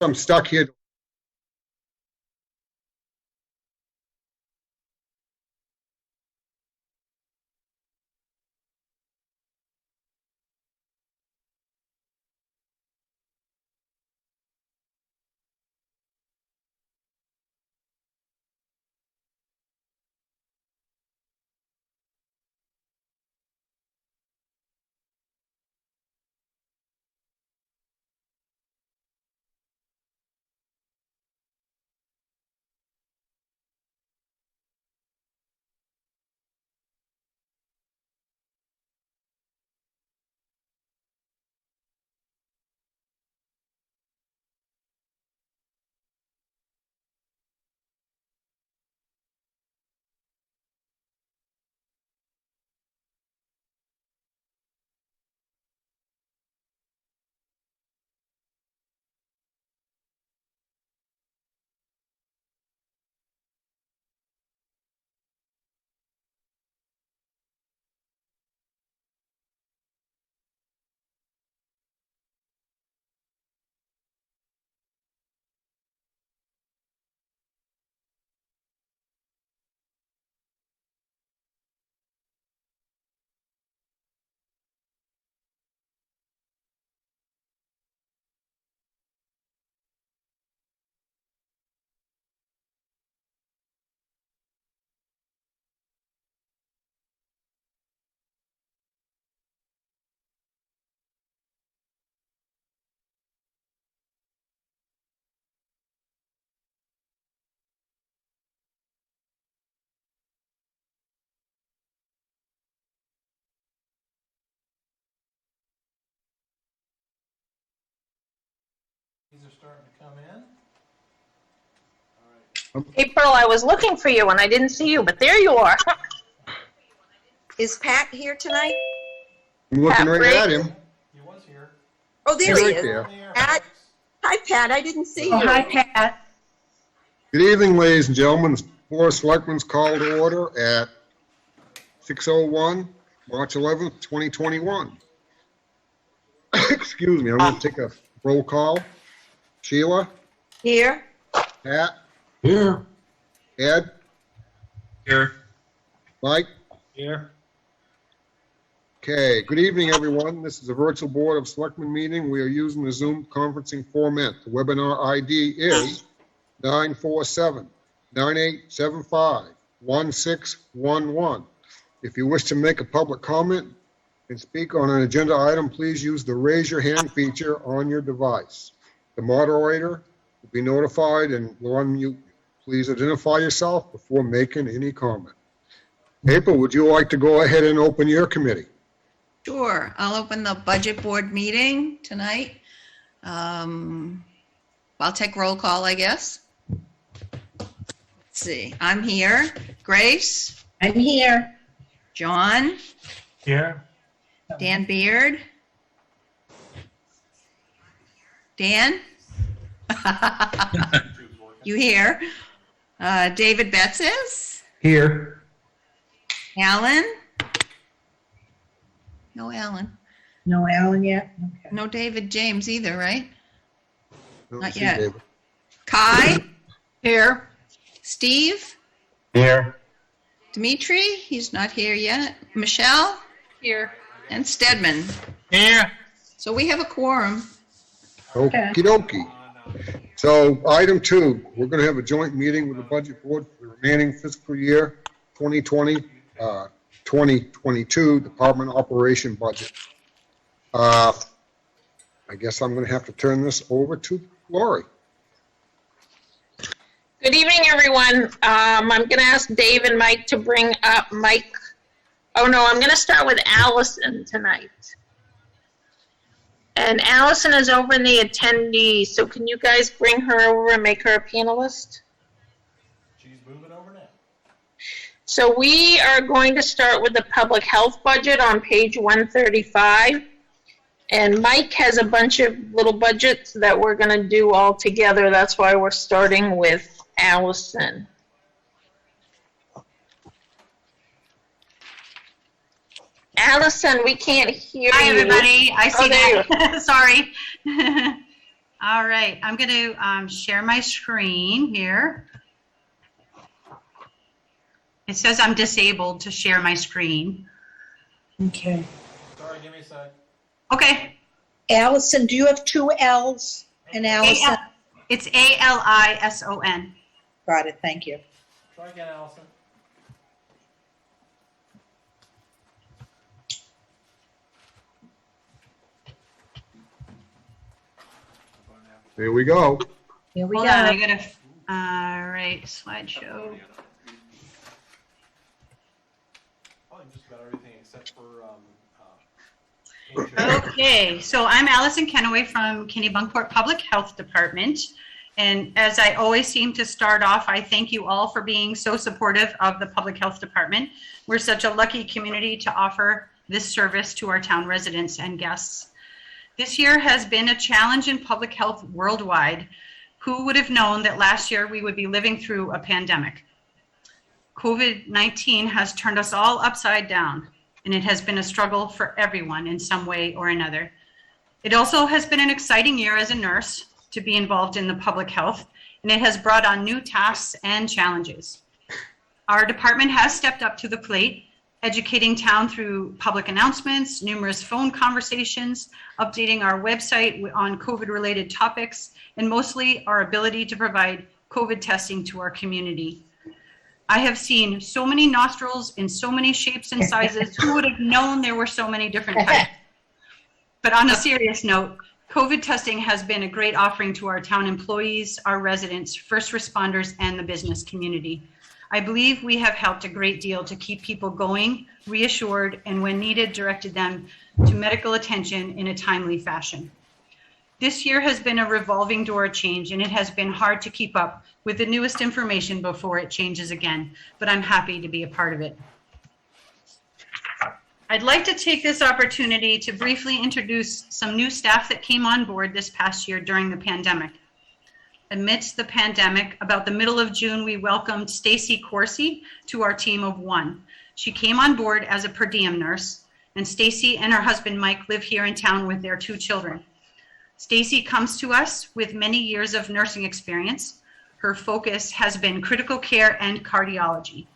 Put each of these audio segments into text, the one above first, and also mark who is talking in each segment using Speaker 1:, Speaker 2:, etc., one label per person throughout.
Speaker 1: I'm stuck here.
Speaker 2: These are starting to come in.
Speaker 3: April, I was looking for you and I didn't see you, but there you are.
Speaker 4: Is Pat here tonight?
Speaker 1: I'm looking
Speaker 3: Pat
Speaker 1: right
Speaker 3: Briggs.
Speaker 1: at him.
Speaker 2: He was here.
Speaker 4: Oh, there
Speaker 1: He's
Speaker 4: he
Speaker 1: right
Speaker 4: is.
Speaker 1: there.
Speaker 4: Pat. Hi, Pat. I didn't see
Speaker 5: Oh,
Speaker 4: you.
Speaker 5: hi, Pat.
Speaker 1: Good evening, ladies and gentlemen. The Board of Selectmen's call to order at 6:01, March 11th, 2021. Excuse me, I'm going to take a roll call. Sheila,
Speaker 4: Here.
Speaker 1: Pat,
Speaker 6: Here.
Speaker 1: Ed,
Speaker 6: Here.
Speaker 1: Mike.
Speaker 6: Here.
Speaker 1: Okay, good evening, everyone. This is a virtual Board of Selectmen meeting. We are using the Zoom conferencing format. The webinar ID is 947-9875-1611. If you wish to make a public comment and speak on an agenda item, please use the raise your hand feature on your device. The moderator will be notified and will unmute you. Please identify yourself before making any comment. April, would you like to go ahead and open your committee?
Speaker 5: Sure. I'll open the budget board meeting tonight. I'll take roll call, I guess. Let's see. I'm here. Grace?
Speaker 7: I'm here.
Speaker 5: John?
Speaker 6: Here.
Speaker 5: Dan Beard? Dan? You here? David Betsis?
Speaker 6: Here.
Speaker 5: Alan? No Alan.
Speaker 7: No Alan yet? Okay.
Speaker 5: No David James either, right?
Speaker 1: Don't
Speaker 5: Not
Speaker 1: see
Speaker 5: yet.
Speaker 1: David.
Speaker 5: Kai? Here. Steve?
Speaker 6: Here.
Speaker 5: Dimitri? He's not here yet. Michelle?
Speaker 3: Here.
Speaker 5: And Stedman.
Speaker 6: Here.
Speaker 5: So we have a quorum.
Speaker 1: Okie dokie. So item 2, we're going to have a joint meeting with the budget board for the remaining fiscal year 2020, 2022 department operation budget. I guess I'm going to have to turn this over to Lori.
Speaker 3: Good evening, everyone. I'm going to ask Dave and Mike to bring up Mike. Oh, no, I'm going to start with Allison tonight. And Allison is over in the attendees, so can you guys bring her over and make her a panelist?
Speaker 2: She's moving over now.
Speaker 3: So we are going to start with the public health budget on page 135. And Mike has a bunch of little budgets that we're going to do all together. That's why we're starting with Allison. Allison, we can't hear you.
Speaker 8: Hi, everybody. I see
Speaker 3: there
Speaker 8: that. Sorry. All right, I'm going to share my screen here. It says I'm disabled to share my screen.
Speaker 7: Okay.
Speaker 2: Sorry, give me a sec.
Speaker 8: Okay.
Speaker 7: Allison, do you have two L's in Allison?
Speaker 8: It's Alison.
Speaker 7: Got it, thank you.
Speaker 2: Try again, Allison.
Speaker 1: There we go.
Speaker 7: Here we
Speaker 8: Hold on, I
Speaker 7: go.
Speaker 8: gotta, all right, slideshow.
Speaker 2: Probably just about everything except for, insurance.
Speaker 8: Okay, so I'm Allison Kennebunkport from Kennebunkport Public Health Department. And as I always seem to start off, I thank you all for being so supportive of the Public Health Department. We're such a lucky community to offer this service to our town residents and guests. This year has been a challenge in public health worldwide. Who would have known that last year we would be living through a pandemic? COVID-19 has turned us all upside down, and it has been a struggle for everyone in some way or another. It also has been an exciting year as a nurse to be involved in the public health, and it has brought on new tasks and challenges. Our department has stepped up to the plate, educating town through public announcements, numerous phone conversations, updating our website on COVID-related topics, and mostly our ability to provide COVID testing to our community. I have seen so many nostrils in so many shapes and sizes. Who would have known there were so many different types? But on a serious note, COVID testing has been a great offering to our town employees, our residents, first responders, and the business community. I believe we have helped a great deal to keep people going, reassured, and when needed, directed them to medical attention in a timely fashion. This year has been a revolving door change, and it has been hard to keep up with the newest information before it changes again, but I'm happy to be a part of it. I'd like to take this opportunity to briefly introduce some new staff that came on board this past year during the pandemic. Amidst the pandemic, about the middle of June, we welcomed Stacy Corsi to our team of one. She came on board as a per diem nurse, and Stacy and her husband Mike live here in town with their 2 children. Stacy comes to us with many years of nursing experience. Her focus has been critical care and cardiology.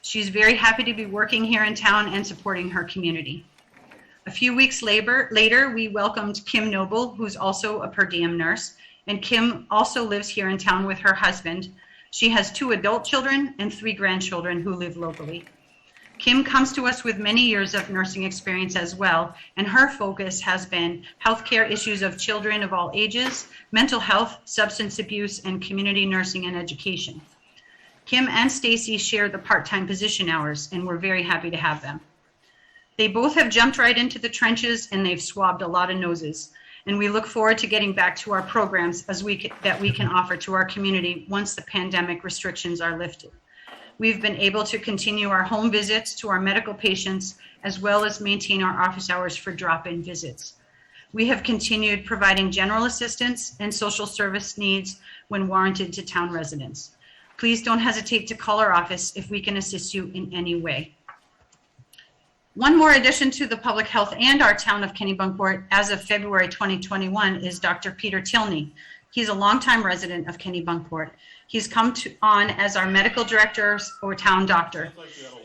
Speaker 8: She's very happy to be working here in town and supporting her community. A few weeks later, we welcomed Kim Noble, who's also a per diem nurse, and Kim also lives here in town with her husband. She has 2 adult children and 3 grandchildren who live locally. Kim comes to us with many years of nursing experience as well, and her focus has been healthcare issues of children of all ages, mental health, substance abuse, and community nursing and education. Kim and Stacy share the part-time position hours, and we're very happy to have them. They both have jumped right into the trenches, and they've swabbed a lot of noses. And we look forward to getting back to our programs that we can offer to our community once the pandemic restrictions are lifted. We've been able to continue our home visits to our medical patients, as well as maintain our office hours for drop-in visits. We have continued providing general assistance and social service needs when warranted to town residents. Please don't hesitate to call our office if we can assist you in any way. One more addition to the public health and our town of Kennebunkport as of February 2021 is Dr. Peter Tilney. He's a longtime resident of Kennebunkport. He's come on as our medical director or town doctor,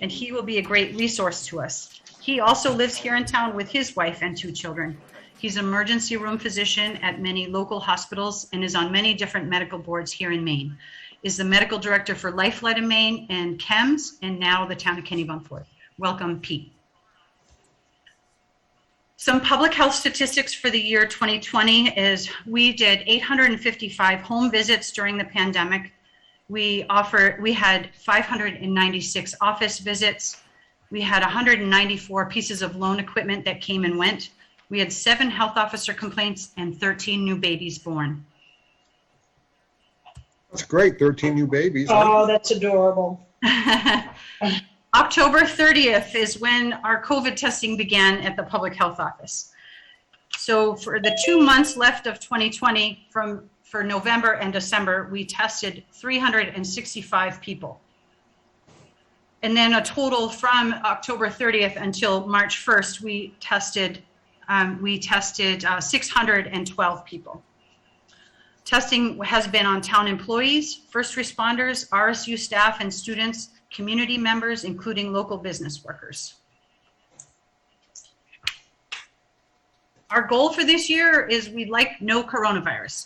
Speaker 8: and he will be a great resource to us. He also lives here in town with his wife and 2 children. He's an emergency room physician at many local hospitals and is on many different medical boards here in Maine. Is the medical director for Lifelight in Maine and CHEMS, and now the town of Kennebunkport. Welcome, Pete. Some public health statistics for the year 2020 is we did 855 home visits during the pandemic. We had 596 office visits. We had 194 pieces of loan equipment that came and went. We had 7 health officer complaints and 13 new babies born.
Speaker 1: That's great, 13 new babies.
Speaker 7: Oh, that's adorable.
Speaker 8: October 30th is when our COVID testing began at the public health office. So for the 2 months left of 2020, for November and December, we tested 365 people. And then a total from October 30th until March 1st, we tested 612 people. Testing has been on town employees, first responders, RSU staff and students, community members, including local business workers. Our goal for this year is we'd like no coronavirus.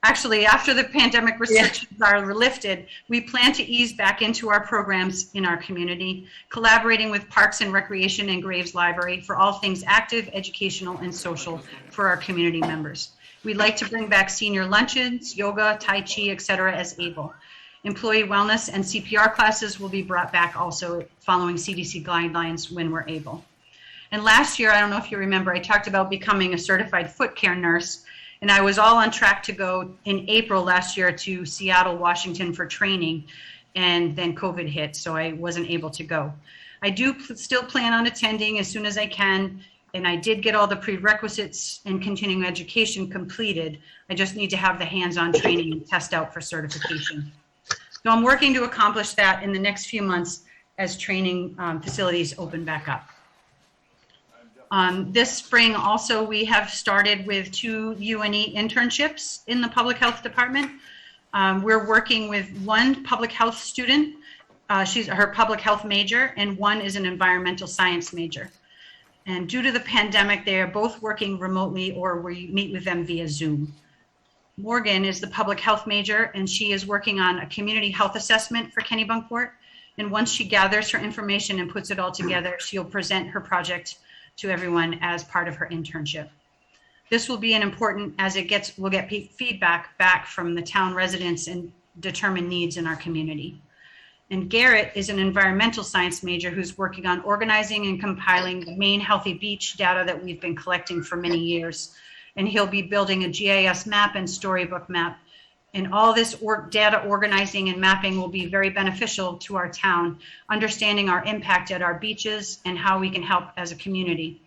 Speaker 8: Actually, after the pandemic restrictions are lifted, we plan to ease back into our programs in our community, collaborating with Parks and Recreation and Graves Library for all things active, educational, and social for our community members. We'd like to bring back senior luncheons, yoga, Tai Chi, etc. as able. Employee wellness and CPR classes will be brought back also following CDC guidelines when we're able. And last year, I don't know if you remember, I talked about becoming a certified foot care nurse. And I was all on track to go in April last year to Seattle, Washington for training, and then COVID hit, so I wasn't able to go. I do still plan on attending as soon as I can, and I did get all the prerequisites and continuing education completed. I just need to have the hands-on training and test out for certification. So I'm working to accomplish that in the next few months as training facilities open back up. This spring also we have started with 2 UNE internships in the public health department. We're working with one public health student, she's her public health major, and one is an environmental science major. And due to the pandemic, they are both working remotely or we meet with them via Zoom. Morgan is the public health major and she is working on a community health assessment for Kennebunkport. And once she gathers her information and puts it all together, she'll present her project to everyone as part of her internship. This will be an important, as it gets, we'll get feedback back from the town residents and determine needs in our community. And Garrett is an environmental science major who's working on organizing and compiling the Maine Healthy Beach data that we've been collecting for many years. And he'll be building a GIS map and storybook map. And all this data organizing and mapping will be very beneficial to our town, understanding our impact at our beaches and how we can help as a community.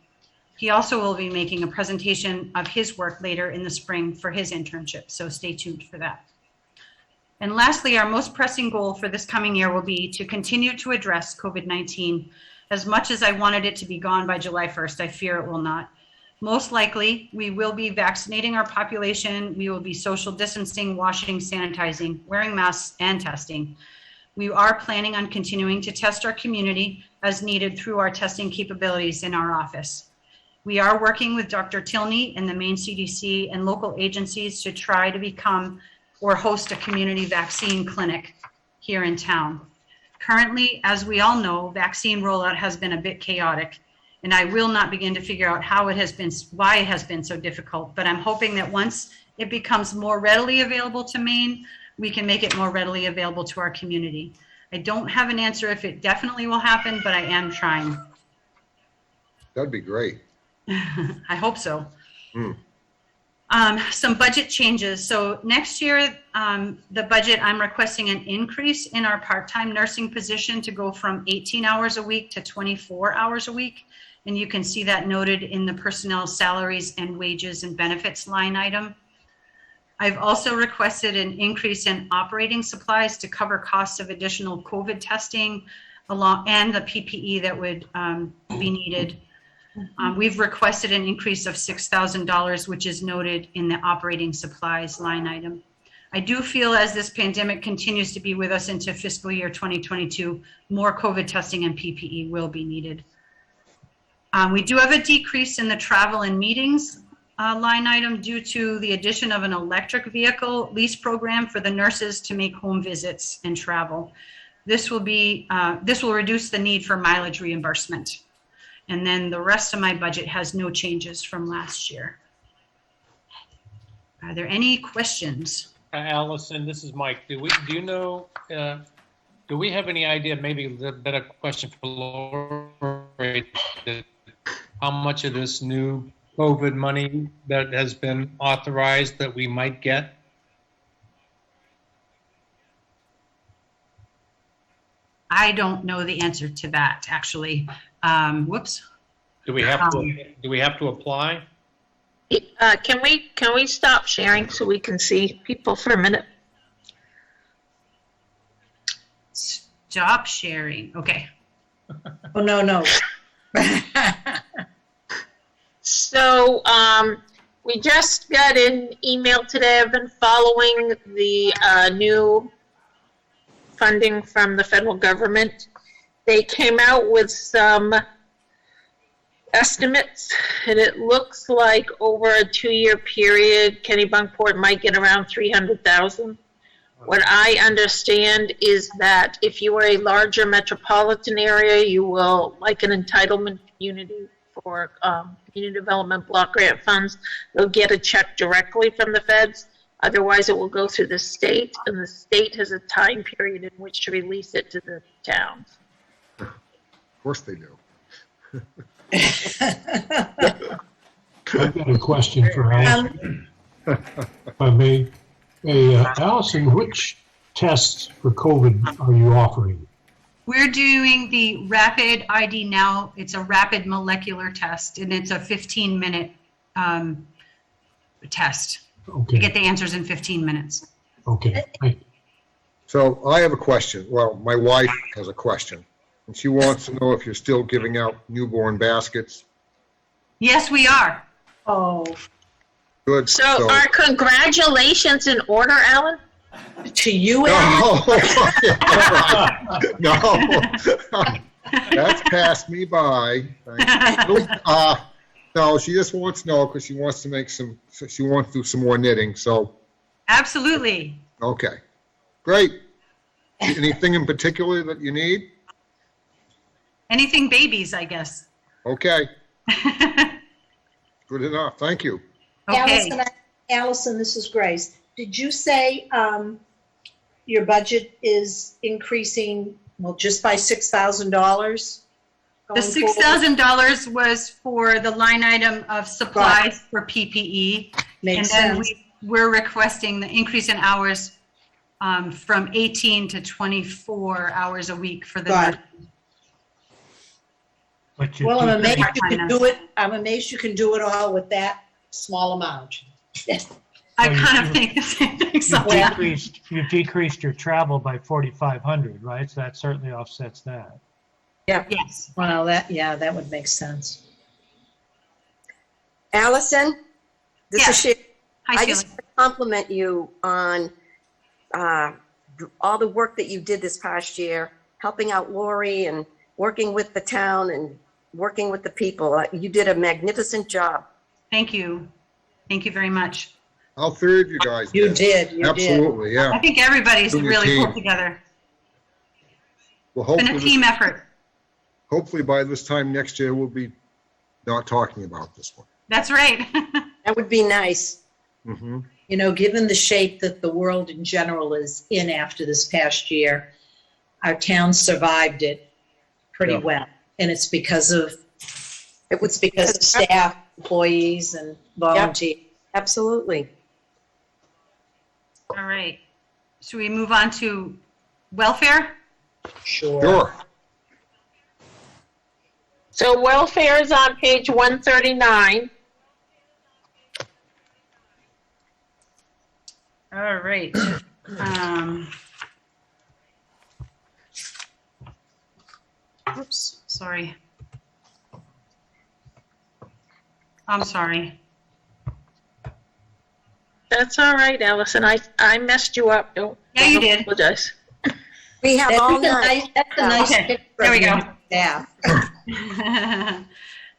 Speaker 8: He also will be making a presentation of his work later in the spring for his internship, so stay tuned for that. And lastly, our most pressing goal for this coming year will be to continue to address COVID-19. As much as I wanted it to be gone by July 1st, I fear it will not. Most likely, we will be vaccinating our population. We will be social distancing, washing, sanitizing, wearing masks, and testing. We are planning on continuing to test our community as needed through our testing capabilities in our office. We are working with Dr. Tilney and the Maine CDC and local agencies to try to become or host a community vaccine clinic here in town. Currently, as we all know, vaccine rollout has been a bit chaotic. And I will not begin to figure out how it has been, why it has been so difficult. But I'm hoping that once it becomes more readily available to Maine, we can make it more readily available to our community. I don't have an answer if it definitely will happen, but I am trying.
Speaker 1: That'd be great.
Speaker 8: I hope so. Some budget changes. So next year, the budget, I'm requesting an increase in our part-time nursing position to go from 18 hours a week to 24 hours a week. And you can see that noted in the personnel salaries and wages and benefits line item. I've also requested an increase in operating supplies to cover costs of additional COVID testing and the PPE that would be needed. We've requested an increase of $6,000, which is noted in the operating supplies line item. I do feel as this pandemic continues to be with us into fiscal year 2022, more COVID testing and PPE will be needed. We do have a decrease in the travel and meetings line item due to the addition of an electric vehicle lease program for the nurses to make home visits and travel. This will reduce the need for mileage reimbursement. And then the rest of my budget has no changes from last year. Are there any questions?
Speaker 6: Allison, this is Mike. Do you know, do we have any idea, maybe a better question for Lori, how much of this new COVID money that has been authorized that we might get?
Speaker 8: I don't know the answer to that, actually. Whoops.
Speaker 6: Do we have to apply?
Speaker 3: Can we stop sharing so we can see people for a minute?
Speaker 8: Stop sharing. Okay.
Speaker 7: Oh, no.
Speaker 3: So We just got an email today. I've been following the new funding from the federal government. They came out with some estimates, and it looks like over a 2-year period, Kennebunkport might get around 300,000. What I understand is that if you are a larger metropolitan area, you will, like an entitlement community for community development block grant funds, they'll get a check directly from the feds. Otherwise, it will go through the state, and the state has a time period in which to release it to the towns.
Speaker 1: Of course they do.
Speaker 9: I've got a question for Allison, if I may. Hey, Allison, which tests for COVID are you offering?
Speaker 8: We're doing the Rapid ID Now. It's a rapid molecular test, and it's a 15-minute test. You
Speaker 9: Okay,
Speaker 8: get the answers in 15 minutes.
Speaker 9: okay.
Speaker 1: So I have a question. Well, my wife has a question. And she wants to know if you're still giving out newborn baskets.
Speaker 8: Yes, we are.
Speaker 7: Oh,
Speaker 1: Good.
Speaker 3: So are congratulations in order, Alan?
Speaker 7: to you, Al?
Speaker 1: No. No. That's passed me by. No, she just wants to know because she wants to she wants to do some more knitting. So,
Speaker 8: Absolutely.
Speaker 1: okay. Great. Anything in particular that you need?
Speaker 8: Anything babies, I guess.
Speaker 1: Okay. Good enough. Thank you.
Speaker 8: Okay.
Speaker 7: Allison, this is Grace. Did you say your budget is increasing, well, just by $6,000?
Speaker 8: The $6,000 was for the line item of supplies for PPE.
Speaker 7: Makes
Speaker 8: And then
Speaker 7: sense.
Speaker 8: we're requesting the increase in hours from 18 to 24 hours a week for the.
Speaker 7: Got it.
Speaker 9: But you
Speaker 7: Well, I'm
Speaker 9: did-
Speaker 7: amazed you can do it. I'm amazed you can do it all with that small amount.
Speaker 8: I kind of think the same thing.
Speaker 9: you decreased your travel by 4,500, right? So that certainly offsets that.
Speaker 8: Yes.
Speaker 7: Well, that would make sense.
Speaker 4: Allison, this is
Speaker 8: Yes.
Speaker 4: Sherry.
Speaker 8: Hi,
Speaker 4: I
Speaker 8: Sheila.
Speaker 4: just want to compliment you on all the work that you did this past year, helping out Lori and working with the town and working with the people. You did a magnificent job.
Speaker 8: Thank you. Thank you very much.
Speaker 1: All three of you guys.
Speaker 7: You did, you did.
Speaker 1: Absolutely,
Speaker 8: I
Speaker 1: yeah.
Speaker 8: think everybody's
Speaker 1: Doing a
Speaker 8: really
Speaker 1: team.
Speaker 8: pulled together.
Speaker 1: Well,
Speaker 8: It's been a team effort.
Speaker 1: hopefully by this time next year, we'll be not talking about this one.
Speaker 8: That's right.
Speaker 4: That would be nice.
Speaker 1: Mm-hmm.
Speaker 7: You know, given the shape that the world in general is in after this past year, our town survived it pretty
Speaker 1: Yeah.
Speaker 7: well. And it's because of
Speaker 4: It was
Speaker 7: because of staff, employees, and volunteers.
Speaker 4: Absolutely.
Speaker 8: All right. Should we move on to welfare?
Speaker 1: Sure.
Speaker 3: So welfare is on page 139.
Speaker 8: All right. Oops, sorry. I'm sorry.
Speaker 3: That's all right, Allison. I messed you up. Don't
Speaker 8: Yeah, you did.
Speaker 3: apologize.
Speaker 4: We have all night.
Speaker 7: That's a nice
Speaker 8: Okay,
Speaker 7: picture
Speaker 8: there we
Speaker 7: of
Speaker 8: go.
Speaker 7: your staff.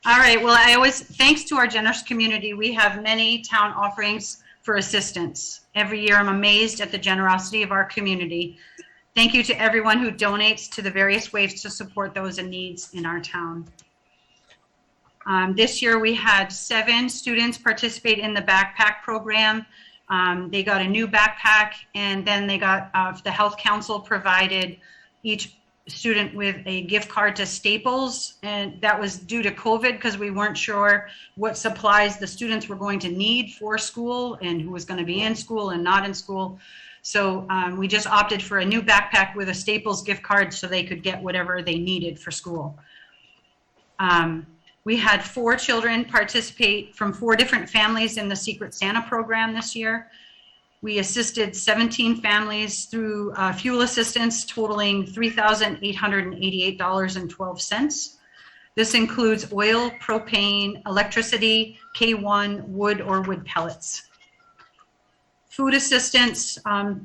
Speaker 8: All right, well, thanks to our generous community, we have many town offerings for assistance. Every year, I'm amazed at the generosity of our community. Thank you to everyone who donates to the various ways to support those in needs in our town. This year, we had 7 students participate in the backpack program. They got a new backpack, and then they got, the Health Council provided each student with a gift card to Staples, and that was due to COVID because we weren't sure what supplies the students were going to need for school and who was going to be in school and not in school. So we just opted for a new backpack with a Staples gift card so they could get whatever they needed for school. We had 4 children participate from 4 different families in the Secret Santa program this year. We assisted 17 families through fuel assistance totaling $3,888.12. This includes oil, propane, electricity, K1, wood, or wood pellets. Food assistance,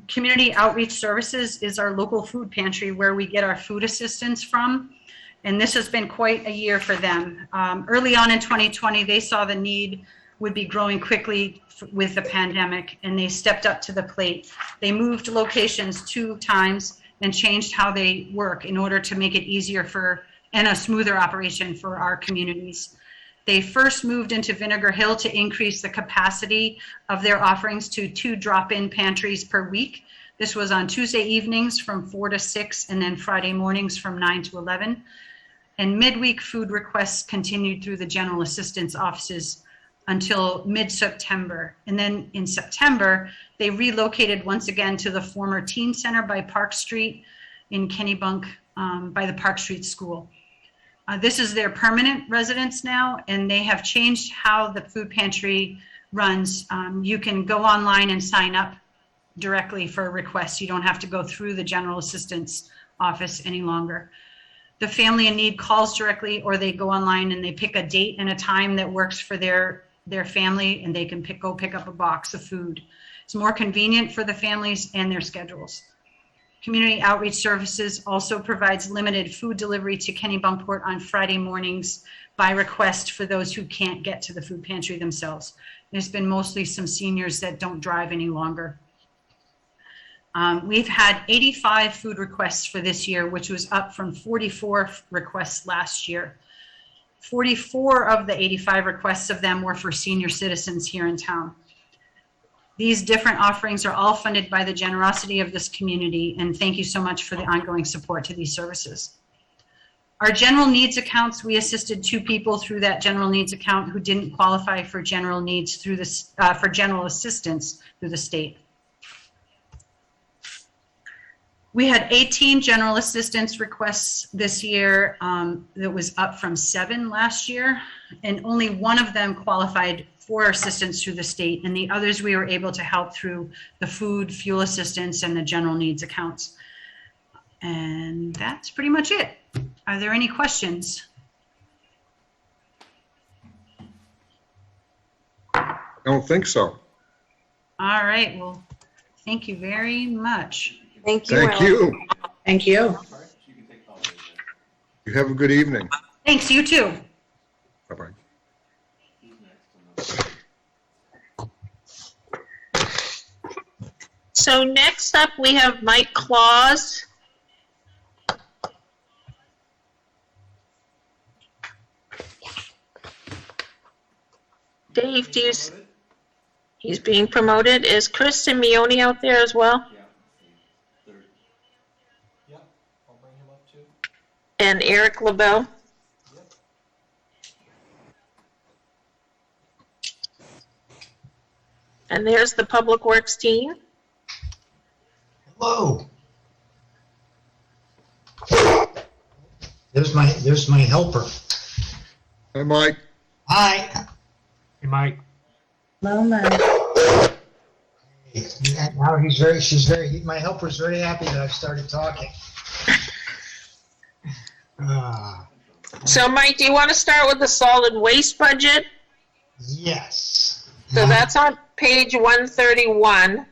Speaker 8: community outreach services is our local food pantry where we get our food assistance from. And this has been quite a year for them. Early on in 2020, they saw the need would be growing quickly with the pandemic, and they stepped up to the plate. They moved locations 2 times and changed how they work in order to make it easier and a smoother operation for our communities. They first moved into Vinegar Hill to increase the capacity of their offerings to 2 drop-in pantries per week. This was on Tuesday evenings from 4 to 6, and then Friday mornings from 9 to 11. And midweek food requests continued through the general assistance offices until mid-September. And then in September, they relocated once again to the former teen center by Park Street in Kennebunk by the Park Street School. This is their permanent residence now, and they have changed how the food pantry runs. You can go online and sign up directly for a request. You don't have to go through the general assistance office any longer. The family in need calls directly, or they go online and they pick a date and a time that works for their family, and they can go pick up a box of food. It's more convenient for the families and their schedules. Community Outreach Services also provides limited food delivery to Kennebunkport on Friday mornings by request for those who can't get to the food pantry themselves. There's been mostly some seniors that don't drive any longer. We've had 85 food requests for this year, which was up from 44 requests last year. 44 of the 85 requests of them were for senior citizens here in town. These different offerings are all funded by the generosity of this community, and thank you so much for the ongoing support to these services. Our general needs accounts, we assisted 2 people through that general needs account who didn't qualify for general needs through this, for general assistance through the state. We had 18 general assistance requests this year. That was up from 7 last year, and only 1 of them qualified for assistance through the state, and the others we were able to help through the food, fuel assistance, and the general needs accounts. And that's pretty much it. Are there any questions?
Speaker 1: I don't think so.
Speaker 8: All right, well, thank you very much.
Speaker 4: Thank you.
Speaker 1: Thank
Speaker 4: Ellen.
Speaker 1: you.
Speaker 7: Thank you.
Speaker 2: Sorry, you can take all of it.
Speaker 1: You have a good evening.
Speaker 8: Thanks, you too.
Speaker 1: Bye-bye.
Speaker 2: Who's next?
Speaker 3: So next up, we have Mike Claus. Dave, do you,
Speaker 2: Promoted?
Speaker 3: he's being promoted. Is Chris Simeone out there as well?
Speaker 2: Yeah. Third. Yep, I'll bring him up too.
Speaker 3: And Eric LaBelle?
Speaker 2: Yep.
Speaker 3: And there's the Public Works team.
Speaker 10: Hello. There's my helper.
Speaker 1: Hi, Mike.
Speaker 10: Hi.
Speaker 6: Hey, Mike.
Speaker 7: Hello, Mike.
Speaker 10: Now my helper's very happy that I've started talking.
Speaker 3: So Mike, do you want to start with the solid waste budget?
Speaker 10: Yes.
Speaker 3: So that's on page 131.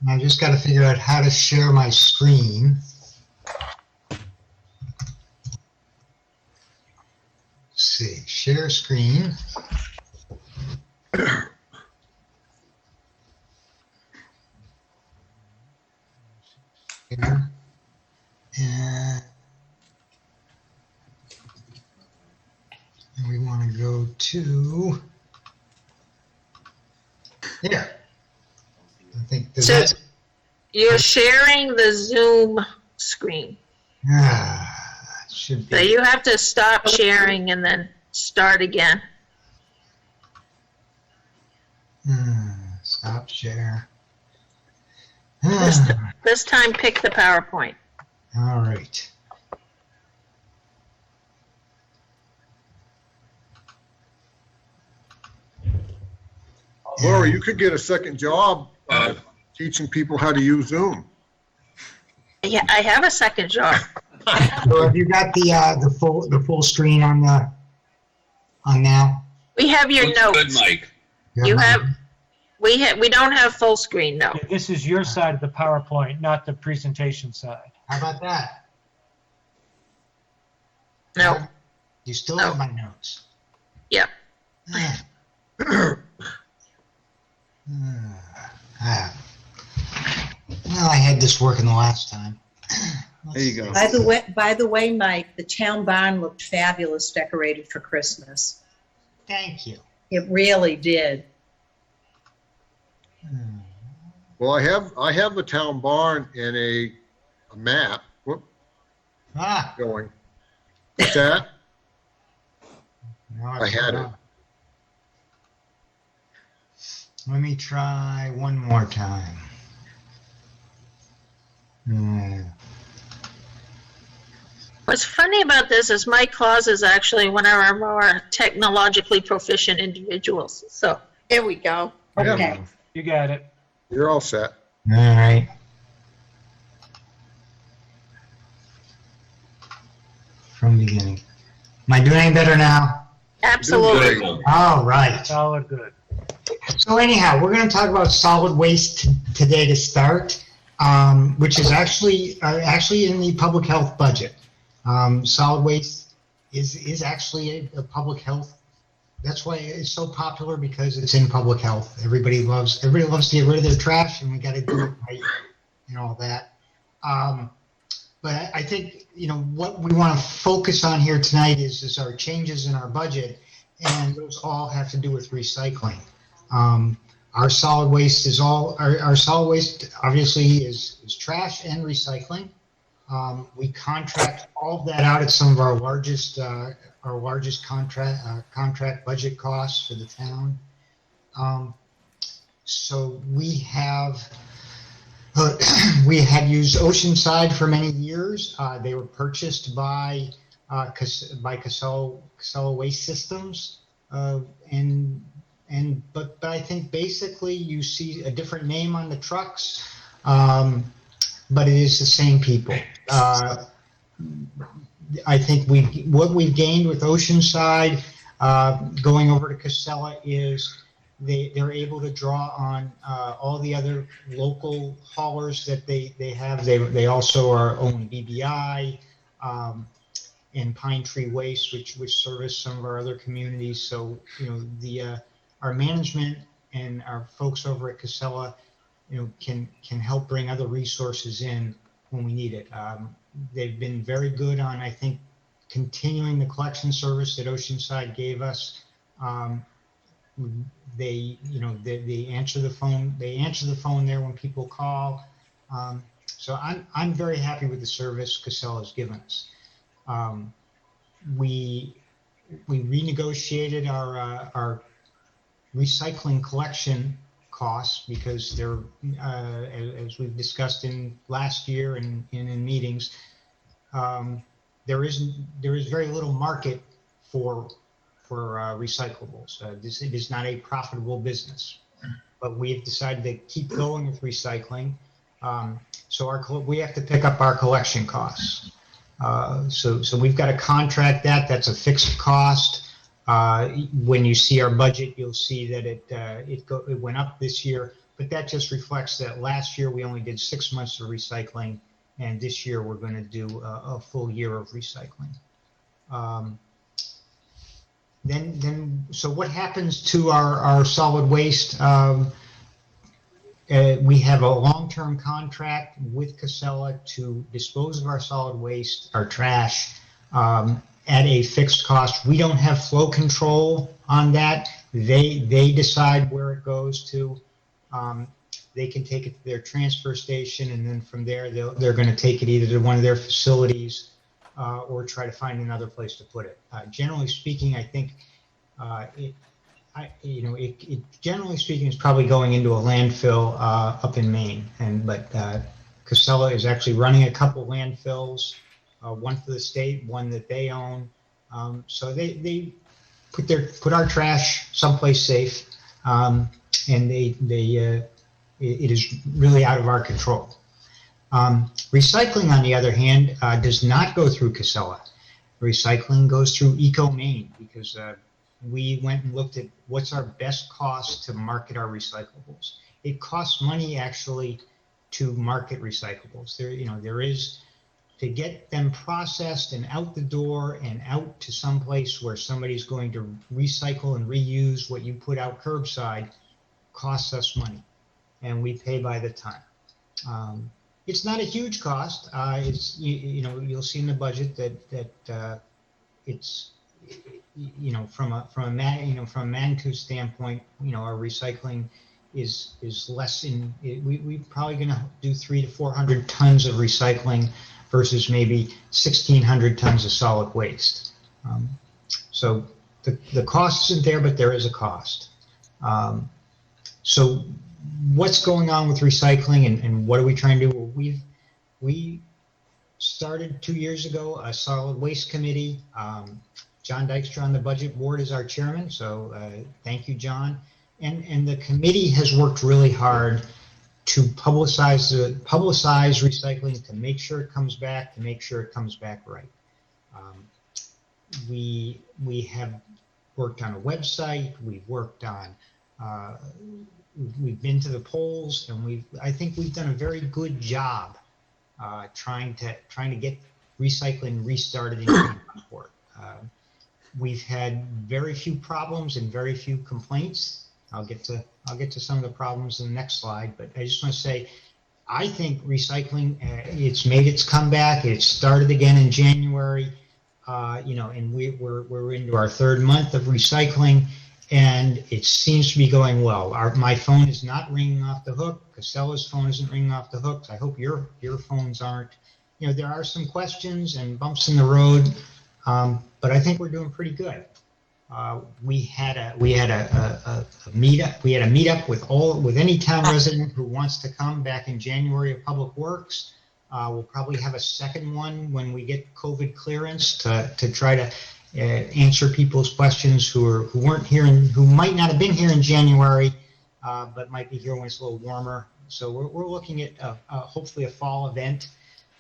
Speaker 10: I just got to figure out how to share my screen. Let's see, share screen. Here. And we want to go to there. I think
Speaker 3: So
Speaker 10: that's
Speaker 3: you're sharing the Zoom screen.
Speaker 10: should
Speaker 3: So
Speaker 10: be.
Speaker 3: you have to stop sharing and then start again.
Speaker 10: Stop share.
Speaker 3: This time pick the PowerPoint.
Speaker 10: All right.
Speaker 1: Laura, you could get a second job teaching people how to use Zoom.
Speaker 3: Yeah, I have a second job.
Speaker 10: So have you got the full screen on the on now?
Speaker 3: We have your
Speaker 11: Looks good,
Speaker 3: notes.
Speaker 11: Mike.
Speaker 3: You have, we don't have full screen, no.
Speaker 12: Yeah, this is your side of the PowerPoint, not the presentation side.
Speaker 10: How about that?
Speaker 3: No.
Speaker 10: You still have my notes?
Speaker 3: Yep.
Speaker 10: Well, I had this working the last time.
Speaker 1: There you go.
Speaker 7: By the way, Mike, the town barn looked fabulous decorated for Christmas.
Speaker 10: Thank you.
Speaker 7: It really did.
Speaker 1: Well, I have the town barn in a map. Whoop, going. What's that?
Speaker 10: No,
Speaker 1: I had it.
Speaker 10: Let me try one more time.
Speaker 3: What's funny about this is Mike Claus is actually one of our more technologically proficient individuals. So
Speaker 4: There we go.
Speaker 1: Yeah.
Speaker 7: Okay.
Speaker 12: You got it.
Speaker 1: You're all set.
Speaker 10: All right. From beginning. Am I doing any better now?
Speaker 3: absolutely.
Speaker 11: Beautiful.
Speaker 10: All right.
Speaker 12: Solid good.
Speaker 10: So anyhow, we're going to talk about solid waste today to start, which is actually in the public health budget. Solid waste is actually a public health. That's why it's so popular, because it's in public health. Everybody loves to get rid of their trash, and we got to do it right and all that. But I think, what we want to focus on here tonight is our changes in our budget, and those all have to do with recycling. Our solid waste is our solid waste obviously is trash and recycling. We contract all of that out at some of our largest contract budget costs for the town. So we had used Oceanside for many years. They were purchased by Casella Waste Systems, but I think basically you see a different name on the trucks, but it is the same people. I think what we've gained with Oceanside going over to Casella is they're able to draw on all the other local haulers that they have. They also are own BBI and Pine Tree Waste, which service some of our other communities. So our management and our folks over at Casella, can help bring other resources in when we need it. They've been very good on, I think, continuing the collection service that Oceanside gave us. They answer the phone. They answer the phone there when people call. So I'm very happy with the service Casella has given us. We renegotiated our recycling collection costs, because they're, as we've discussed in last year and in meetings, there is very little market for recyclables. It is not a profitable business, but we've decided to keep going with recycling. So we have to pick up our collection costs. So we've got to contract that's a fixed cost. When you see our budget, you'll see that it went up this year, but that just reflects that last year we only did 6 months of recycling, and this year we're going to do a full year of recycling. So what happens to our solid waste? We have a long-term contract with Casella to dispose of our solid waste, our trash, at a fixed cost. We don't have flow control on that. They decide where it goes to. They can take it to their transfer station, and then from there they're going to take it either to one of their facilities or try to find another place to put it. Generally speaking, I think generally speaking, it's probably going into a landfill up in Maine. But Casella is actually running a couple landfills. One for the state, one that they own. So they put our trash someplace safe, and it is really out of our control. Recycling, on the other hand, does not go through Casella. Recycling goes through Eco Maine, because we went and looked at what's our best cost to market our recyclables. It costs money actually to market recyclables. There is to get them processed and out the door and out to some place where somebody's going to recycle and reuse what you put out curbside costs us money, and we pay by the ton. It's not a huge cost. It's you'll see in the budget that it's from a magnitude standpoint, our recycling is less we probably going to do 300 to 400 tons of recycling versus maybe 1,600 tons of solid waste. So the cost isn't there, but there is a cost. So what's going on with recycling and what are we trying to do? Well, we started 2 years ago a solid waste committee. John Dykstra on the budget board is our chairman, so thank you, John. And the committee has worked really hard to publicize recycling, to make sure it comes back, right. We have worked on a website. We've worked on. We've been to the polls, and I think we've done a very good job trying to get recycling restarted in Kennebunkport. We've had very few problems and very few complaints. I'll get to some of the problems in the next slide, but I just want to say, I think recycling, it's made its comeback. It started again in January, and we're into our third month of recycling, and it seems to be going well. My phone is not ringing off the hook. Casella's phone isn't ringing off the hook. I hope your phones aren't. There are some questions and bumps in the road, but I think we're doing pretty good. We had a meetup. We had a meetup with any town resident who wants to come back in January of Public Works. We'll probably have a second one when we get COVID clearance to try to answer people's questions who weren't here and who might not have been here in January, but might be here when it's a little warmer. So we're looking at hopefully a fall event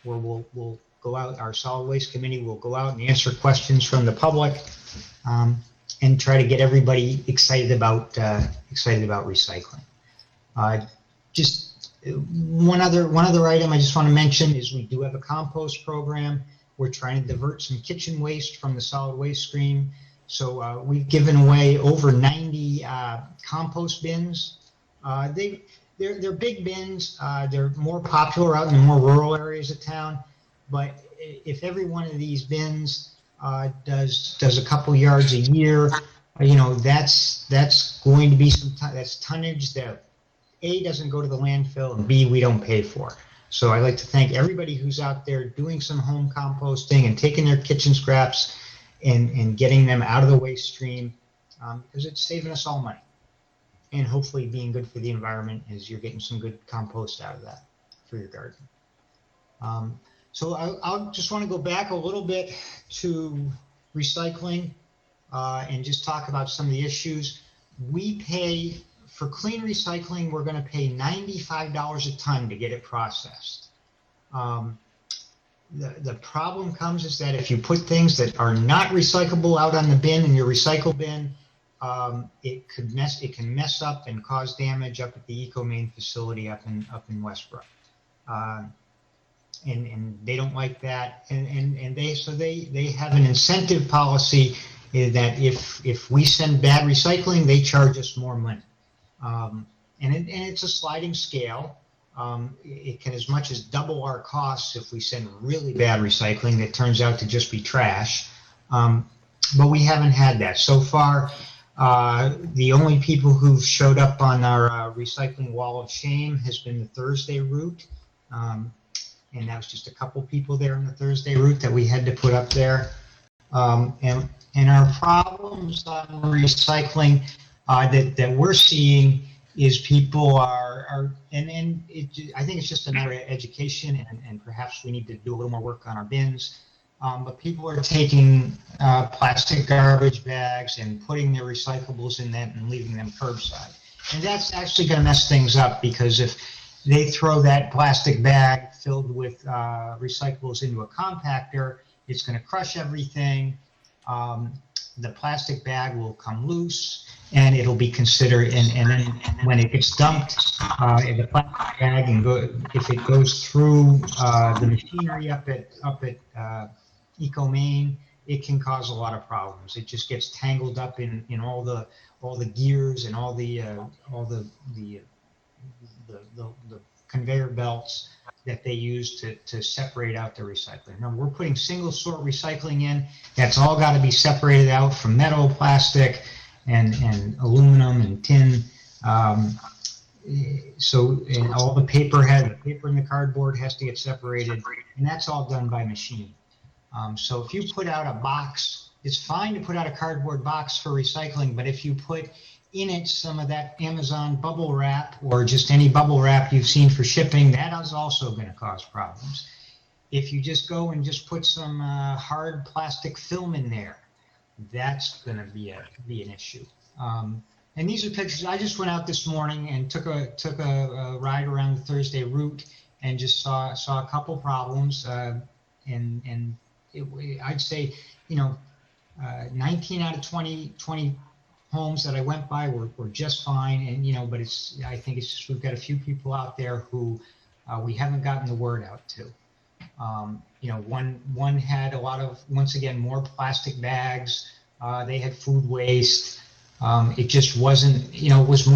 Speaker 10: where we'll go out. Our solid waste committee will go out and answer questions from the public. And try to get everybody excited about recycling. Just one other item I just want to mention is we do have a compost program. We're trying to divert some kitchen waste from the solid waste stream. So we've given away over 90 compost bins. They're big bins. They're more popular out in the more rural areas of town. But if every one of these bins does a couple yards a year, that's going to be that's tonnage that A, doesn't go to the landfill, and B, we don't pay for. So I'd like to thank everybody who's out there doing some home composting and taking their kitchen scraps and getting them out of the waste stream, because it's saving us all money, and hopefully being good for the environment as you're getting some good compost out of that for your garden. So I'll just want to go back a little bit to recycling and just talk about some of the issues. We pay for clean recycling. We're going to pay $95 a ton to get it processed. The problem comes is that if you put things that are not recyclable out on the bin in your recycle bin, it can mess up and cause damage up at the EcoMaine facility up in Westbrook. And they don't like that, and they have an incentive policy that if we send bad recycling, they charge us more money, and it's a sliding scale. It can as much as double our costs if we send really bad recycling that turns out to just be trash, but we haven't had that so far. The only people who've showed up on our recycling wall of shame has been the Thursday route. And that was just a couple people there on the Thursday route that we had to put up there. And our problems on recycling that we're seeing is people I think it's just a matter of education, and perhaps we need to do a little more work on our bins. But people are taking plastic garbage bags and putting their recyclables in them and leaving them curbside. And that's actually going to mess things up, because if they throw that plastic bag filled with recyclables into a compactor, it's going to crush everything. the plastic bag will come loose and it'll be considered, and then when it gets dumped in the plastic bag and if it goes through the machinery up at Eco Main, it can cause a lot of problems. It just gets tangled up in all the gears and all the conveyor belts that they use to separate out the recycling. Now, we're putting single sort recycling in. That's all got to be separated out from metal, plastic, and aluminum and tin. So and all the paper and the cardboard has to get separated, and that's all done by machine. So if you put out a box, it's fine to put out a cardboard box for recycling, but if you put in it some of that Amazon bubble wrap or just any bubble wrap you've seen for shipping, that is also going to cause problems. If you just go and just put some hard plastic film in there, that's going to be an issue. And these are pictures. I just went out this morning and took a ride around the Thursday route and just saw a couple problems. And I'd say, 19 out of 20 homes that I went by were just fine, and but I think it's just we've got a few people out there who we haven't gotten the word out to. One had a lot of, once again, more plastic bags. They had food waste. It just wasn't, it was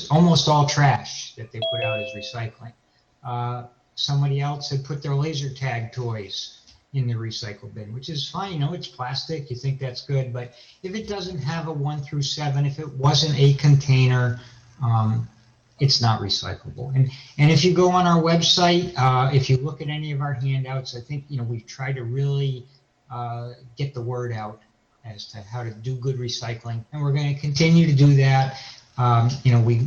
Speaker 10: almost all trash that they put out as recycling. Somebody else had put their laser tag toys in the recycle bin, which is fine. It's plastic. You think that's good, but if it doesn't have a 1 through 7, if it wasn't a container, it's not recyclable. And if you go on our website, if you look at any of our handouts, I think we've tried to really get the word out as to how to do good recycling, and we're going to continue to do that.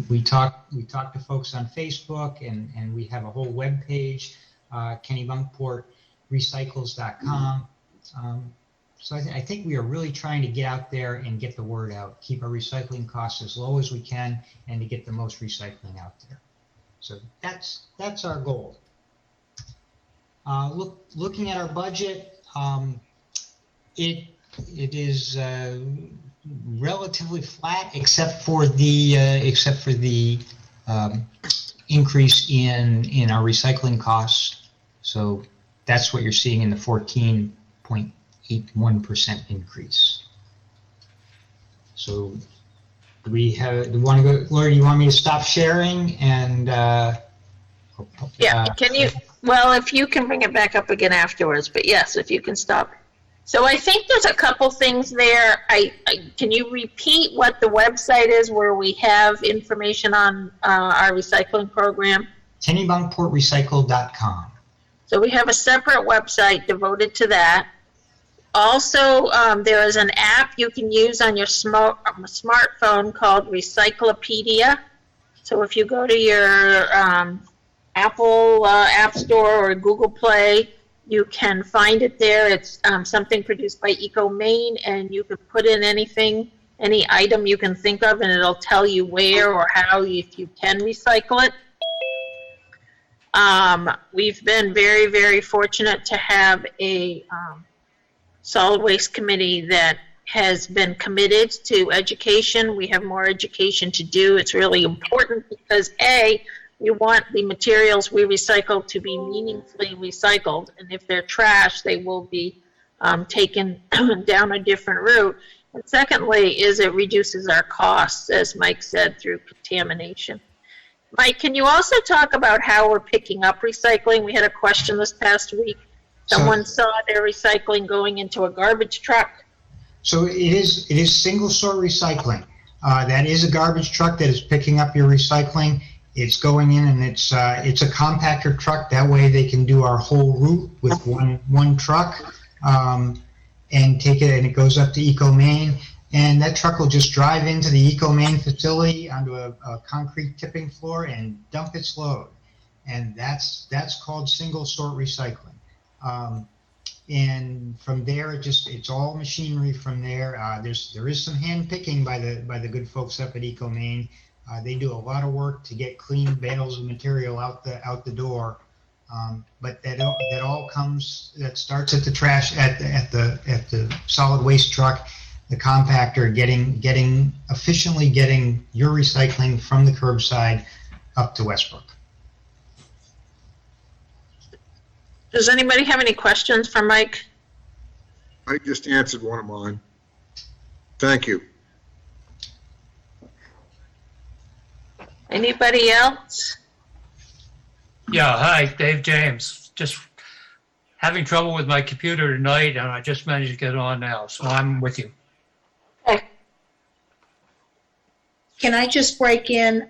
Speaker 10: We talk to folks on Facebook, and we have a whole web page, Kennebunkport recycles.com. So I think we are really trying to get out there and get the word out, keep our recycling costs as low as we can, and to get the most recycling out there. So that's our goal. Looking at our budget, it is relatively flat except for the increase in our recycling costs. So that's what you're seeing in the 14.81% increase. So do you want to go, Laura, you want me to stop sharing and
Speaker 3: Can you, well, if you can bring it back up again afterwards, but yes, if you can stop. So I think there's a couple things there. Can you repeat what the website is where we have information on our recycling program?
Speaker 10: Kennebunkportrecycle.com.
Speaker 3: So we have a separate website devoted to that. Also, there is an app you can use on your smartphone called Recyclopedia. So if you go to your Apple App Store or Google Play, you can find it there. It's something produced by Eco Main, and you can put in anything, any item you can think of, and it'll tell you where or how, if you can recycle it. We've been very, very fortunate to have a solid waste committee that has been committed to education. We have more education to do. It's really important because we want the materials we recycle to be meaningfully recycled, and if they're trash, they will be taken down a different route. And secondly, it reduces our costs, as Mike said, through contamination. Mike, can you also talk about how we're picking up recycling? We had a question this past week. Someone saw their recycling going into a garbage truck.
Speaker 10: So it is single sort recycling. That is a garbage truck that is picking up your recycling. It's going in, and it's a compactor truck. That way they can do our whole route with one truck and take it, and it goes up to Eco Main. And that truck will just drive into the Eco Main facility onto a concrete tipping floor and dump its load. And that's called single sort recycling. And from there, it's all machinery from there. There is some hand picking by the good folks up at Eco Main. They do a lot of work to get clean bales of material out the door. But that all comes, that starts at the trash at the solid waste truck. the compactor, efficiently getting your recycling from the curbside up to Westbrook.
Speaker 3: Does anybody have any questions for Mike?
Speaker 1: I just answered one of mine. Thank you.
Speaker 3: Anybody else?
Speaker 12: Yeah, hi, Dave James. Just having trouble with my computer tonight, and I just managed to get on now, so I'm with you.
Speaker 3: Okay.
Speaker 7: Can I just break in?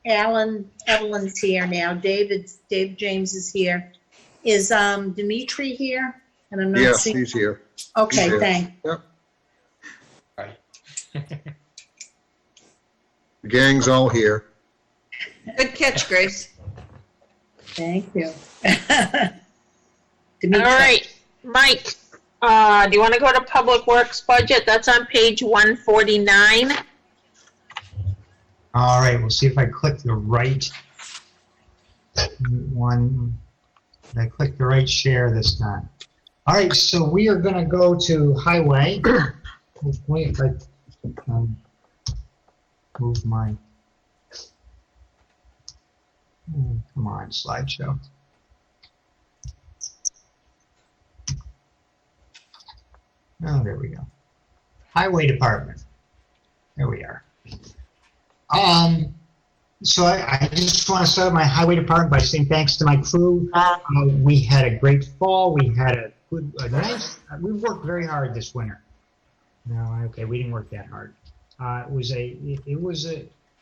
Speaker 7: Evelyn's here now. Dave James is here. Is Dimitri here? And I'm not
Speaker 1: Yes,
Speaker 7: seeing.
Speaker 1: he's here.
Speaker 7: Okay,
Speaker 1: He's here.
Speaker 7: thanks.
Speaker 1: Yep.
Speaker 6: Right.
Speaker 1: The gang's all here.
Speaker 5: Good catch, Grace.
Speaker 7: Thank you.
Speaker 3: All
Speaker 7: Dimitri.
Speaker 3: right, Mike, do you want to go to Public Works budget? That's on page 149.
Speaker 10: All right, we'll see if I click the right one. I click the right share this time. All right, so we are going to go to highway. Hopefully, if I move my. Come on, slideshow. Oh, there we go. Highway Department. There we are. So I just want to start my highway department by saying thanks to my crew. We had a great fall. We had nice. We worked very hard this winter. No, okay, we didn't work that hard. It was a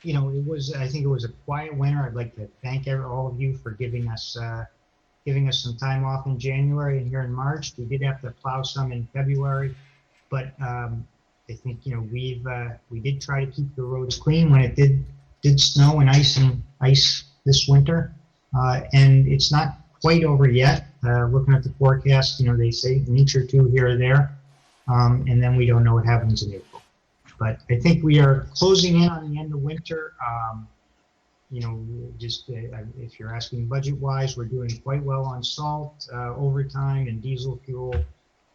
Speaker 10: I think it was a quiet winter. I'd like to thank all of you for giving us some time off in January and here in March. We did have to plow some in February, but I think we did try to keep the roads clean when it did snow and ice this winter, and it's not quite over yet. Looking at the forecast, they say an inch or two here or there, and then we don't know what happens in April. But I think we are closing in on the end of winter. If you're asking budget-wise, we're doing quite well on salt, overtime, and diesel fuel.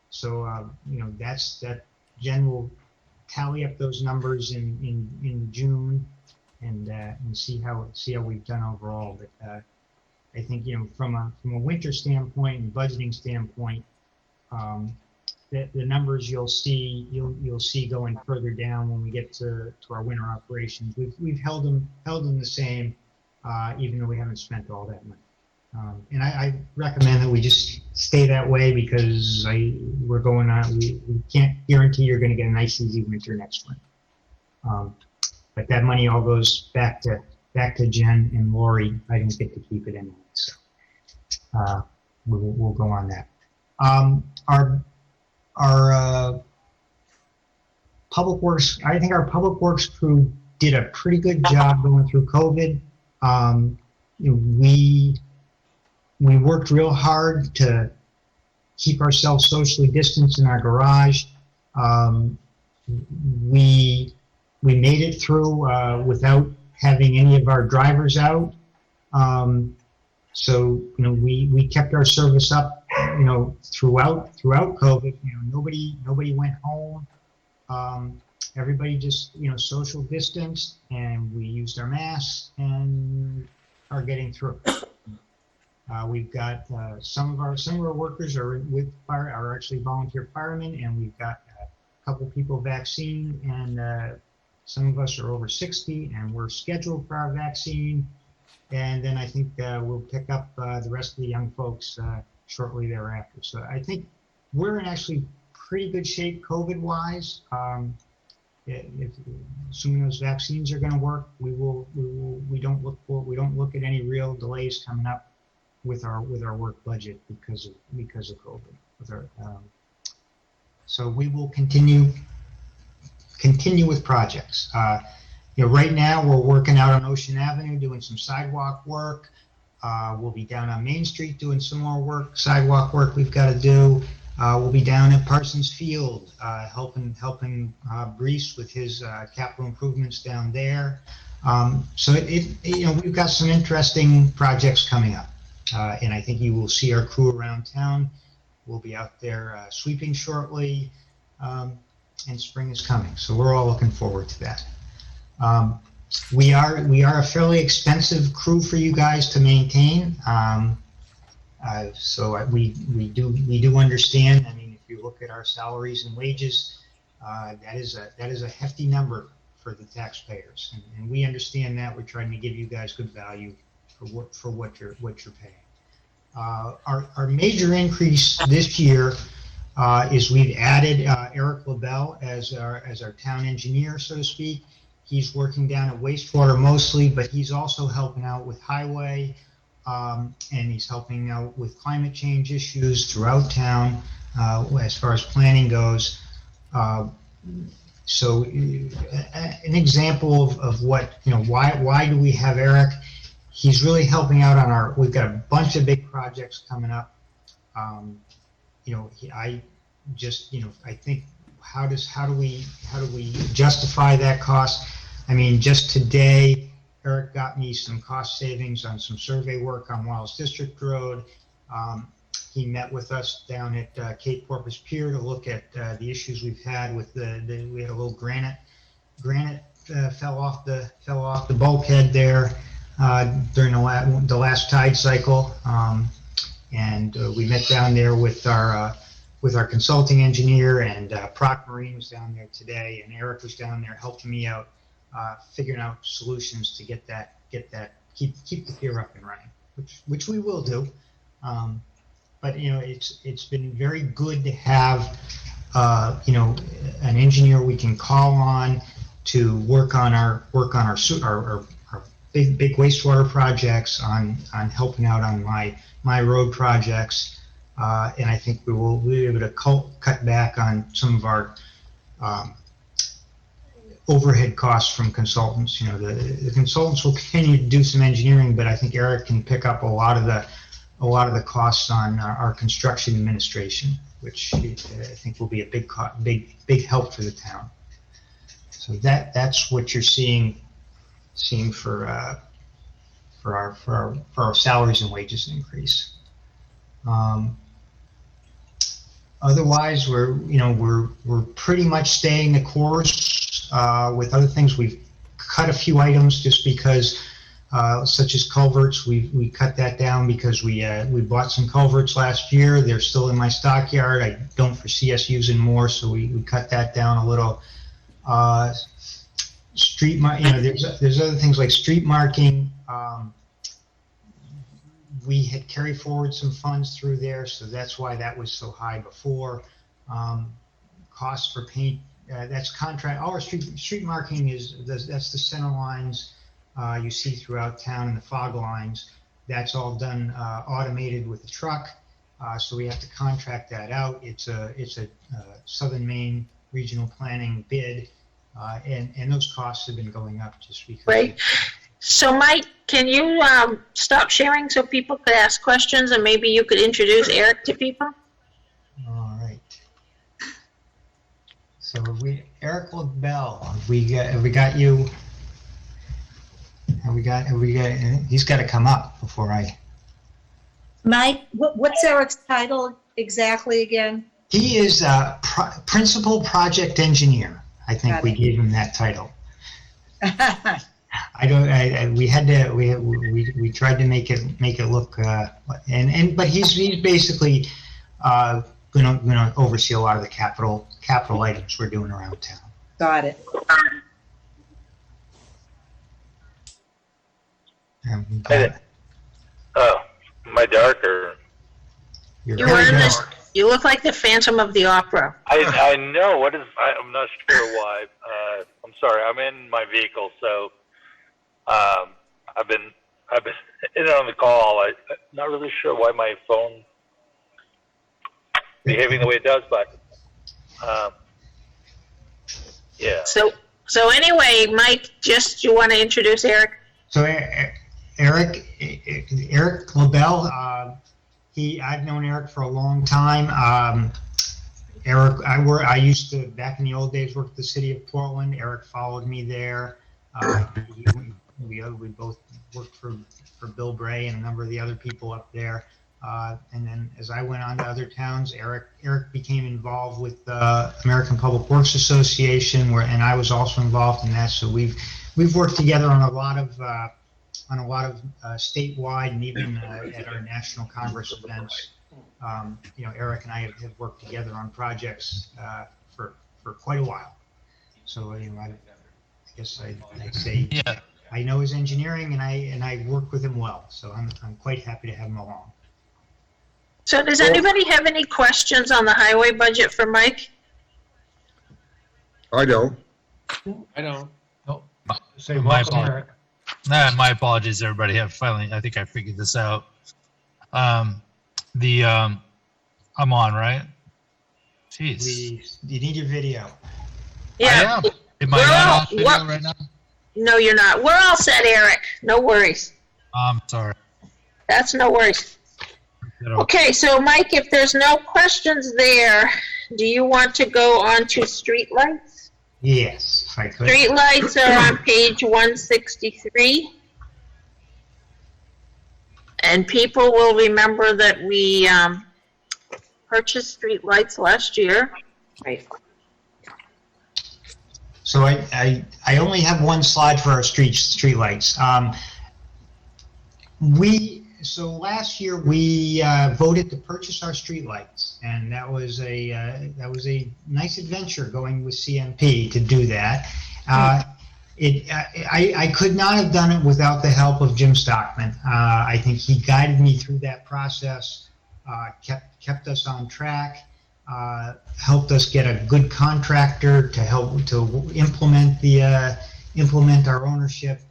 Speaker 10: So that Jen will tally up those numbers in June and see how we've done overall. But I think from a winter standpoint and budgeting standpoint, the numbers you'll see going further down when we get to our winter operations. We've held them the same, even though we haven't spent all that money. And I recommend that we just stay that way because we're going on. We can't guarantee you're going to get a nice easy winter next winter. But that money all goes back to Jen and Lori. I didn't get to keep it anyway, so we'll go on that. Our public works. I think our public works crew did a pretty good job going through COVID. We worked real hard to keep ourselves socially distanced in our garage. We made it through without having any of our drivers out. So we kept our service up throughout COVID. Nobody went home. Everybody just social distanced, and we used our masks and are getting through. We've got some of our workers are actually volunteer firemen, and we've got a couple people vaccinated, and some of us are over 60, and we're scheduled for our vaccine. And then I think we'll pick up the rest of the young folks shortly thereafter. So I think we're in actually pretty good shape COVID-wise. Assuming those vaccines are going to work, we don't look at any real delays coming up with our work budget because of COVID. So we will continue with projects. Right now we're working out on Ocean Avenue doing some sidewalk work. We'll be down on Main Street doing some more sidewalk work we've got to do. We'll be down at Parsons Field helping Brees with his capital improvements down there. So we've got some interesting projects coming up, and I think you will see our crew around town. We'll be out there sweeping shortly. and spring is coming. So we're all looking forward to that. We are a fairly expensive crew for you guys to maintain. So we do understand. I mean, if you look at our salaries and wages, that is a hefty number for the taxpayers, and we understand that. We're trying to give you guys good value for what you're paying. Our major increase this year is we've added Eric LaBelle as our town engineer, so to speak. He's working down at wastewater mostly, but he's also helping out with highway, and he's helping out with climate change issues throughout town as far as planning goes. So an example of what, why do we have Eric? He's really helping out on we've got a bunch of big projects coming up. I think how do we justify that cost? I mean, just today, Eric got me some cost savings on some survey work on Wiles District Road. He met with us down at Cape Porpoise Pier to look at the issues we've had with we had a little granite fell off the bulkhead there during the last tide cycle, and we met down there with our consulting engineer, and Proc Marine was down there today, and Eric was down there helping me out, figuring out solutions to keep the pier up and running, which we will do. But it's been very good to have an engineer we can call on to work on our big wastewater projects, on helping out on my road projects, and I think we will be able to cut back on some of our overhead costs from consultants. The consultants will continue to do some engineering, but I think Eric can pick up a lot of the costs on our construction administration, which I think will be a big help for the town. So that's what you're seeing for our salaries and wages increase. Otherwise, we're pretty much staying the course. With other things, we've cut a few items just because, such as culverts, we cut that down because we bought some culverts last year. They're still in my stockyard. I don't foresee us using more, so we cut that down a little. There's other things like street marking. We had carried forward some funds through there, so that's why that was so high before. Costs for paint, that's contract. All our street marking that's the center lines you see throughout town, and the fog lines. That's all done automated with the truck, so we have to contract that out. It's a Southern Maine Regional Planning bid, and those costs have been going up just because.
Speaker 3: Right. So Mike, can you stop sharing so people could ask questions, and maybe you could introduce Eric to people?
Speaker 10: All right. So Eric LaBelle, have we got you? Have we got? He's got to come up before I.
Speaker 7: Mike, what's Eric's title exactly again?
Speaker 10: He is principal project engineer. I think we gave him that title. We tried to make it look, but he's basically going to oversee a lot of the capital items we're doing around town.
Speaker 7: Got it.
Speaker 11: Am I dark or?
Speaker 3: You look like the Phantom of the Opera.
Speaker 11: I know. I'm not sure why. I'm sorry. I'm in my vehicle, so I've been in on the call. I'm not really sure why my phone behaving the way it does, but yeah.
Speaker 3: So anyway, Mike, you want to introduce Eric?
Speaker 10: So Eric LaBelle, I've known Eric for a long time. Eric, I used to, back in the old days, work at the city of Portland. Eric followed me there. We both worked for Bill Bray and a number of the other people up there. And then as I went on to other towns, Eric became involved with the American Public Works Association, and I was also involved in that. So we've worked together on a lot of statewide and even at our national Congress events. Eric and I have worked together on projects for quite a while. So I guess I'd say
Speaker 13: Yeah.
Speaker 10: I know his engineering and I work with him well. So I'm quite happy to have him along.
Speaker 3: So does anybody have any questions on the highway budget for Mike?
Speaker 1: I don't.
Speaker 6: I don't.
Speaker 9: Say
Speaker 13: My
Speaker 9: welcome,
Speaker 13: apologies.
Speaker 9: Eric.
Speaker 13: My apologies, everybody. I think I figured this out. I'm on, right? Jeez.
Speaker 10: You need your video.
Speaker 3: Yeah.
Speaker 13: I am. Am I
Speaker 3: We're
Speaker 13: not
Speaker 3: all-
Speaker 13: on video
Speaker 3: what-
Speaker 13: right now?
Speaker 3: No, you're not. We're all set, Eric. No worries.
Speaker 13: I'm sorry.
Speaker 3: That's no worries. Okay, so Mike, if there's no questions there, do you want to go on to streetlights?
Speaker 10: Yes, if I could.
Speaker 3: Streetlights are on page 163. And people will remember that we purchased streetlights last year. Right.
Speaker 10: So I only have one slide for our streetlights. So last year we voted to purchase our streetlights, and that was a nice adventure going with CMP to do that. I could not have done it without the help of Jim Stockman. I think he guided me through that process, kept us on track, helped us get a good contractor to help to implement our ownership.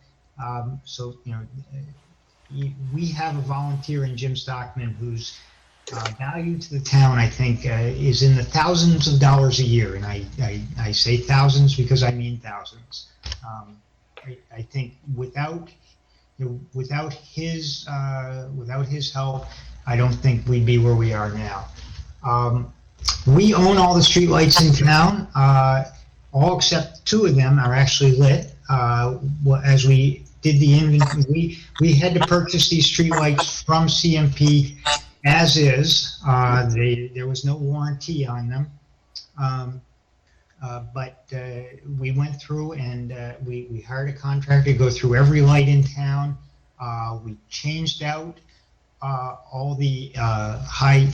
Speaker 10: We have a volunteer in Jim Stockman whose value to the town, I think, is in the thousands of dollars a year, and I say thousands because I mean thousands. I think without his help, I don't think we'd be where we are now. We own all the streetlights in town. All except two of them are actually lit. As we did the inventory, we had to purchase these streetlights from CMP as is. There was no warranty on them. But we went through and we hired a contractor to go through every light in town. We changed out all the high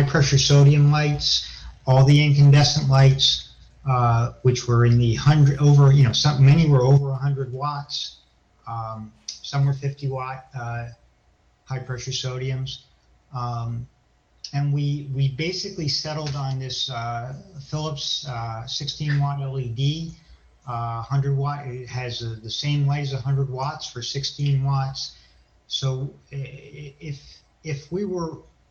Speaker 10: pressure sodium lights, all the incandescent lights, which were in the many were over 100 watts. Some were 50 watt high pressure sodiums. And we basically settled on this Philips 16 watt LED, 100 watt. It has the same light as 100 watts for 16 watts. So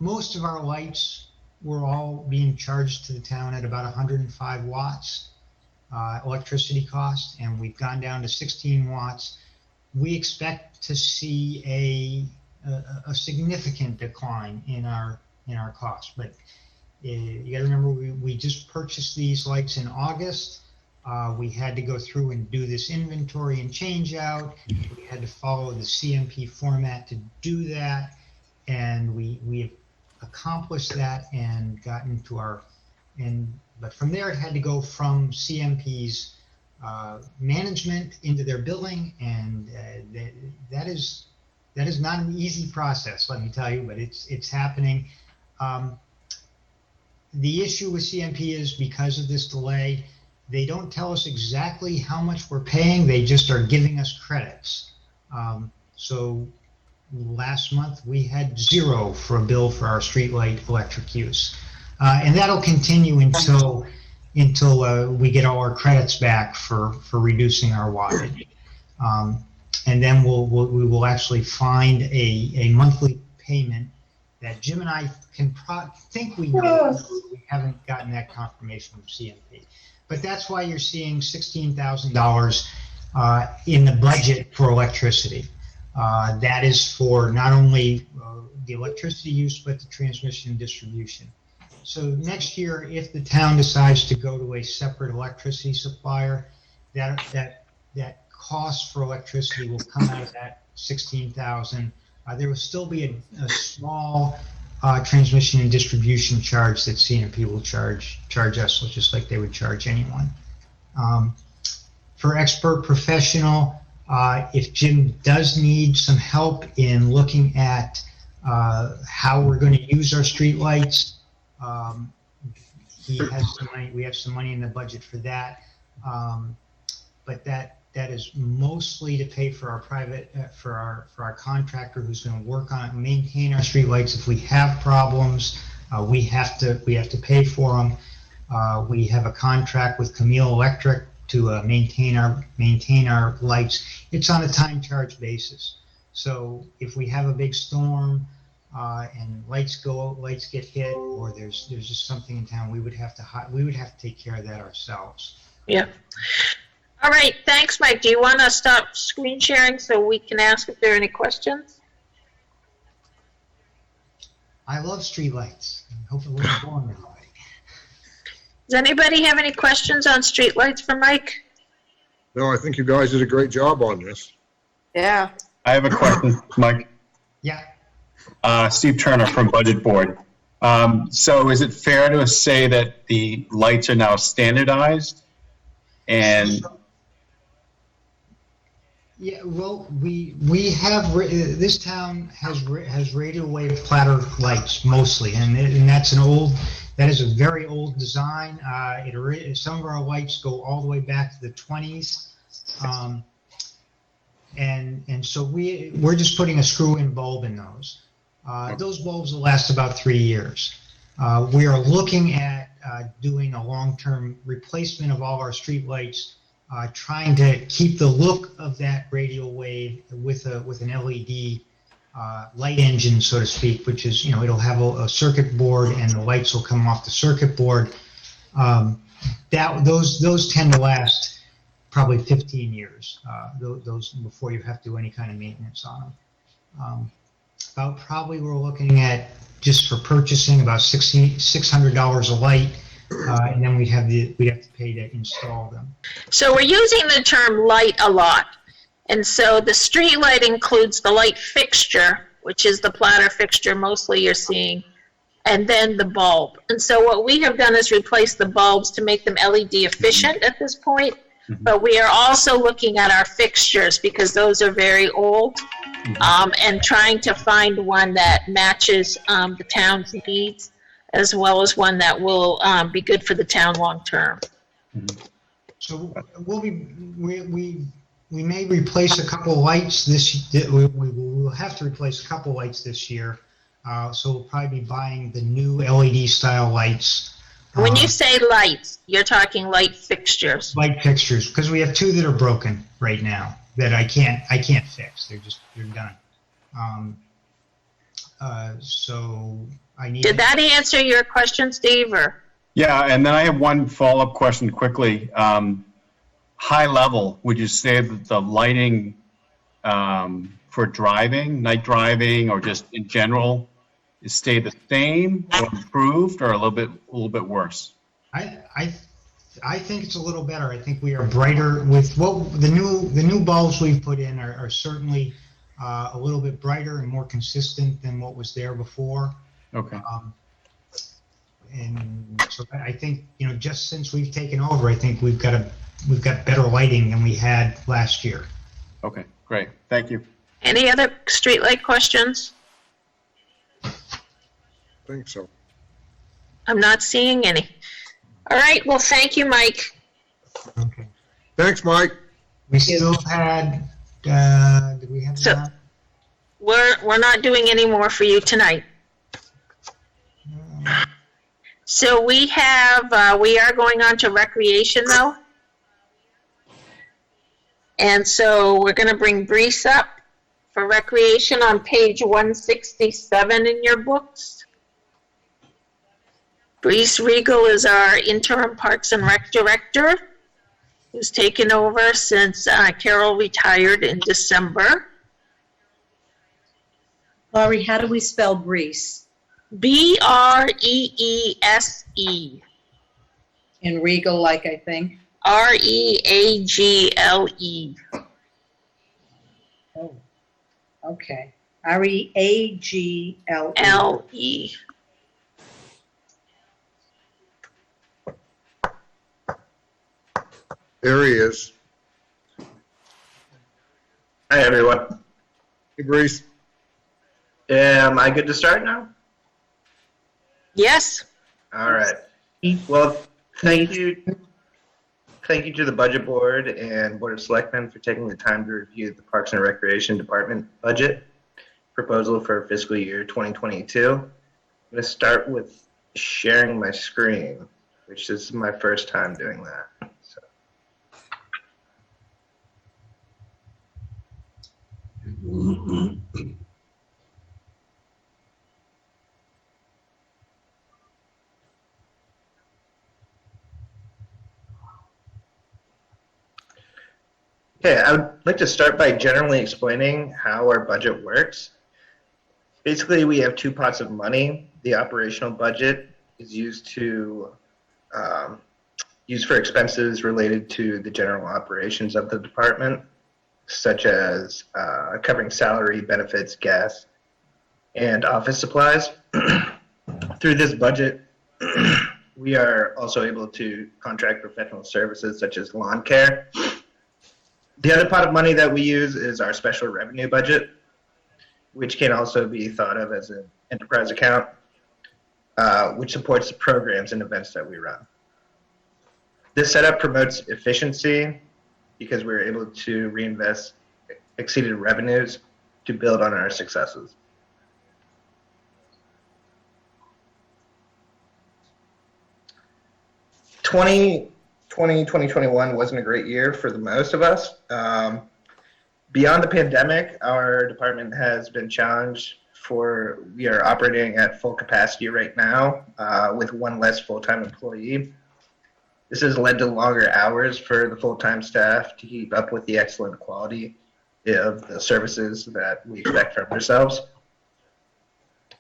Speaker 10: most of our lights were all being charged to the town at about 105 watts electricity cost, and we've gone down to 16 watts. We expect to see a significant decline in our costs, but you got to remember we just purchased these lights in August. We had to go through and do this inventory and change out. We had to follow the CMP format to do that, and we have accomplished that and gotten to but from there it had to go from CMP's management into their billing, and that is not an easy process, let me tell you, but it's happening. The issue with CMP is because of this delay, they don't tell us exactly how much we're paying. They just are giving us credits. So last month we had 0 for a bill for our streetlight electric use. And that'll continue until we get all our credits back for reducing our wattage. And then we will actually find a monthly payment that Jim and I think we know. We haven't gotten that confirmation from CMP. But that's why you're seeing $16,000 in the budget for electricity. That is for not only the electricity use, but the transmission and distribution. So next year, if the town decides to go to a separate electricity supplier, that cost for electricity will come out of that 16,000. There will still be a small transmission and distribution charge that CNP will charge us, just like they would charge anyone. For expert professional, if Jim does need some help in looking at how we're going to use our streetlights, he has some money. We have some money in the budget for that, but that is mostly to pay for our private for our contractor who's going to work on maintain our streetlights. If we have problems, we have to pay for them. We have a contract with Camille Electric to maintain our lights. It's on a time charge basis. So if we have a big storm and lights get hit, or there's just something in town, we would have to take care of that ourselves.
Speaker 3: Yeah. All right, thanks, Mike. Do you want to stop screen sharing so we can ask if there are any questions?
Speaker 10: I love streetlights. I hope it wasn't boring everybody.
Speaker 3: Does anybody have any questions on streetlights for Mike?
Speaker 1: No, I think you guys did a great job on this.
Speaker 4: Yeah.
Speaker 14: I have a question, Mike.
Speaker 10: Yeah.
Speaker 14: Steve Turner from Budget Board. So is it fair to say that the lights are now standardized? And
Speaker 10: yeah, well, we have this town has radio wave platter lights mostly, and that is a very old design. Some of our lights go all the way back to the 20s, and so we're just putting a screw-in bulb in those. Those bulbs will last about 3 years. We are looking at doing a long-term replacement of all our streetlights, trying to keep the look of that radio wave with an LED light engine, so to speak, which is, it'll have a circuit board and the lights will come off the circuit board. Those tend to last probably 15 years, those before you have to do any kind of maintenance on them. Probably we're looking at, just for purchasing, about $600 a light, and then we'd have to pay to install them.
Speaker 3: So we're using the term light a lot. And so the street light includes the light fixture, which is the platter fixture mostly you're seeing, and then the bulb. And so what we have done is replace the bulbs to make them LED efficient at this point. But we are also looking at our fixtures because those are very old, and trying to find one that matches the town's needs, as well as one that will be good for the town long term.
Speaker 10: So we may replace a couple of lights we will have to replace a couple of lights this year. So we'll probably be buying the new LED style lights.
Speaker 3: When you say lights, you're talking light fixtures.
Speaker 10: Light fixtures, because we have two that are broken right now that I can't fix. They're done. So I need.
Speaker 3: Did that answer your question, Steve? Or?
Speaker 14: yeah, and then I have one follow-up question quickly. High level, would you say that the lighting for driving, night driving, or just in general, is stay the same or improved or a little bit worse?
Speaker 10: I think it's a little better. I think we are brighter with the new bulbs we've put in are certainly a little bit brighter and more consistent than what was there before.
Speaker 14: Okay.
Speaker 10: And so I think, just since we've taken over, I think we've got better lighting than we had last year.
Speaker 14: Okay, great. Thank you.
Speaker 3: Any other streetlight questions?
Speaker 1: I think so.
Speaker 3: I'm not seeing any. All right, well, thank you, Mike.
Speaker 10: Okay.
Speaker 1: Thanks, Mike.
Speaker 10: We still had, did we have
Speaker 3: So-
Speaker 10: that?
Speaker 3: We're not doing any more for you tonight. So we are going on to recreation though. And so we're going to bring Brees up for recreation on page 167 in your books. Brees Regal is our interim Parks and Rec director, who's taken over since Carol retired in December.
Speaker 7: Laurie, how do we spell Brees?
Speaker 3: Breese.
Speaker 7: In Regal, like I think.
Speaker 3: Reagle.
Speaker 7: Okay. Reagle.
Speaker 3: L-E.
Speaker 1: There he is.
Speaker 15: Hi, everyone.
Speaker 1: Hey, Grace.
Speaker 15: Am I good to start now?
Speaker 3: Yes.
Speaker 15: All right. Well, thank you. Thank you to the Budget Board and Board of Selectmen for taking the time to review the Parks and Recreation Department budget proposal for fiscal year 2022. I'm going to start with sharing my screen, which is my first time doing that. So. Okay, I would like to start by generally explaining how our budget works. Basically, we have two pots of money. The operational budget is used for expenses related to the general operations of the department, such as covering salary, benefits, gas, and office supplies. Through this budget, we are also able to contract professional services such as lawn care. The other pot of money that we use is our special revenue budget, which can also be thought of as an enterprise account, which supports the programs and events that we run. This setup promotes efficiency because we're able to reinvest exceeded revenues to build on our successes. 2021 wasn't a great year for the most of us. Beyond the pandemic, our department has been challenged we are operating at full capacity right now with one less full-time employee. This has led to longer hours for the full-time staff to keep up with the excellent quality of the services that we expect from ourselves.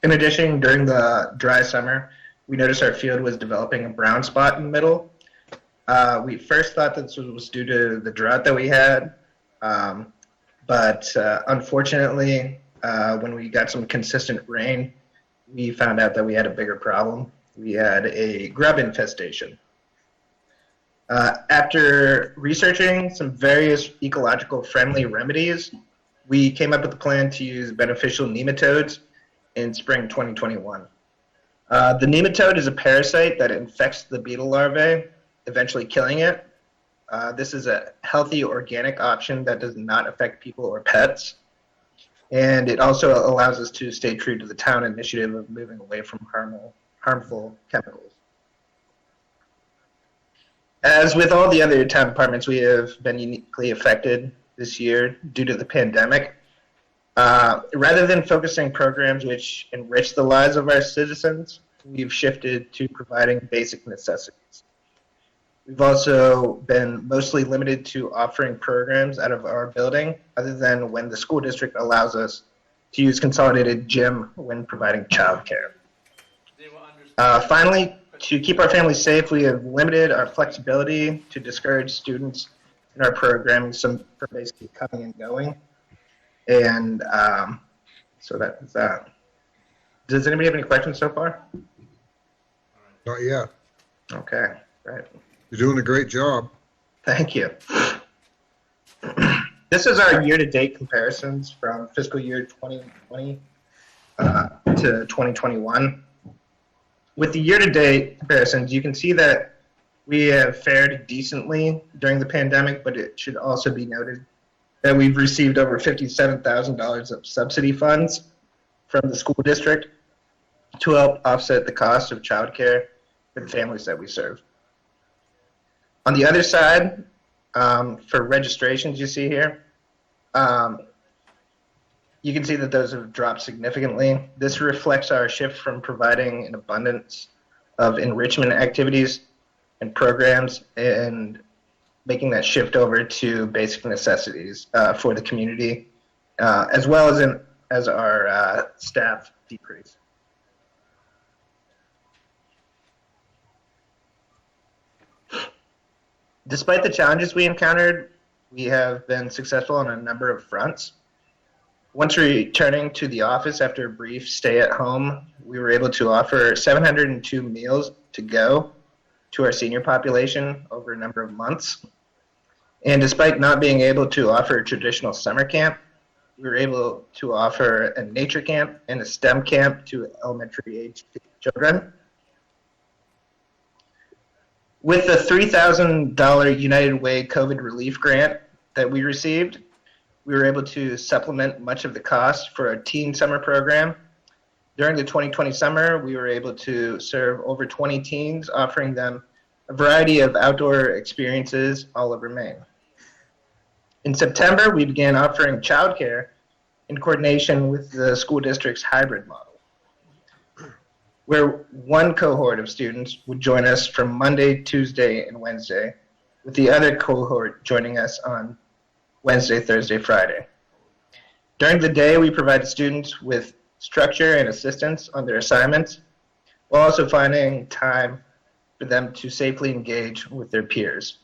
Speaker 15: In addition, during the dry summer, we noticed our field was developing a brown spot in the middle. We first thought that this was due to the drought that we had, but unfortunately, when we got some consistent rain, we found out that we had a bigger problem. We had a grub infestation. After researching some various ecological friendly remedies, we came up with a plan to use beneficial nematodes in spring 2021. The nematode is a parasite that infects the beetle larvae, eventually killing it. This is a healthy organic option that does not affect people or pets. And it also allows us to stay true to the town initiative of moving away from harmful chemicals. As with all the other town departments, we have been uniquely affected this year due to the pandemic. Rather than focusing programs which enrich the lives of our citizens, we've shifted to providing basic necessities. We've also been mostly limited to offering programs out of our building, other than when the school district allows us to use consolidated gym when providing childcare. Finally, to keep our families safe, we have limited our flexibility to discourage students in our programming from basically coming and going. And so that's that. Does anybody have any questions so far?
Speaker 1: Not yet.
Speaker 15: Okay, great.
Speaker 1: You're doing a great job.
Speaker 15: Thank you. This is our year-to-date comparisons from fiscal year 2020 to 2021. With the year-to-date comparisons, you can see that we have fared decently during the pandemic, but it should also be noted that we've received over $57,000 of subsidy funds from the school district to help offset the cost of childcare for the families that we serve. On the other side, for registrations you see here, you can see that those have dropped significantly. This reflects our shift from providing an abundance of enrichment activities and programs and making that shift over to basic necessities for the community, as well as our staff decrease. Despite the challenges we encountered, we have been successful on a number of fronts. Once returning to the office after a brief stay at home, we were able to offer 702 meals to go to our senior population over a number of months. And despite not being able to offer a traditional summer camp, we were able to offer a nature camp and a STEM camp to elementary age children. With the $3,000 United Way COVID relief grant that we received, we were able to supplement much of the cost for our teen summer program. During the 2020 summer, we were able to serve over 20 teens, offering them a variety of outdoor experiences all over Maine. In September, we began offering childcare in coordination with the school district's hybrid model, where one cohort of students would join us from Monday, Tuesday, and Wednesday, with the other cohort joining us on Wednesday, Thursday, Friday. During the day, we provided students with structure and assistance on their assignments, while also finding time for them to safely engage with their peers.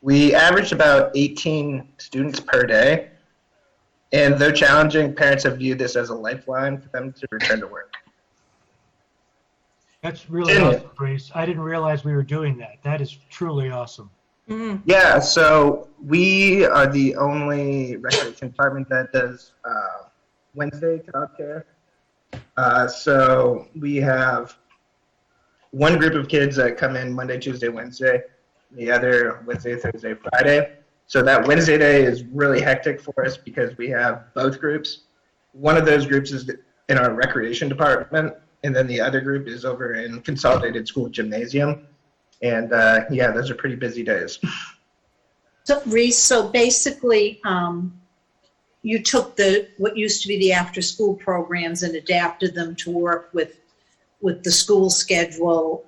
Speaker 15: We averaged about 18 students per day, and though challenging, parents have viewed this as a lifeline for them to return to work.
Speaker 16: That's really awesome, Grace. I didn't realize we were doing that. That is truly awesome.
Speaker 15: Yeah, so we are the only recreation department that does Wednesday childcare. So we have one group of kids that come in Monday, Tuesday, Wednesday, the other Wednesday, Thursday, Friday. So that Wednesday day is really hectic for us because we have both groups. One of those groups is in our recreation department, and then the other group is over in Consolidated School Gymnasium. And yeah, those are pretty busy days.
Speaker 7: So Reese, so basically, you took what used to be the after-school programs and adapted them to work with the school schedule,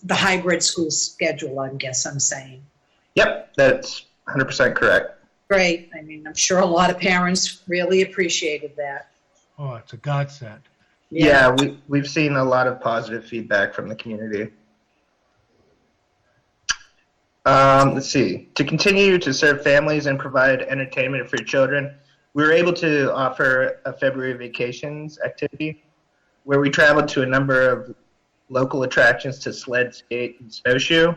Speaker 7: the hybrid school schedule, I guess I'm saying.
Speaker 15: Yep, that's 100% correct.
Speaker 7: Great. I mean, I'm sure a lot of parents really appreciated that.
Speaker 16: Oh, it's a godsend.
Speaker 15: Yeah, we've seen a lot of positive feedback from the community. Let's see. To continue to serve families and provide entertainment for children, we were able to offer a February vacations activity where we traveled to a number of local attractions to sled, skate, and snowshoe.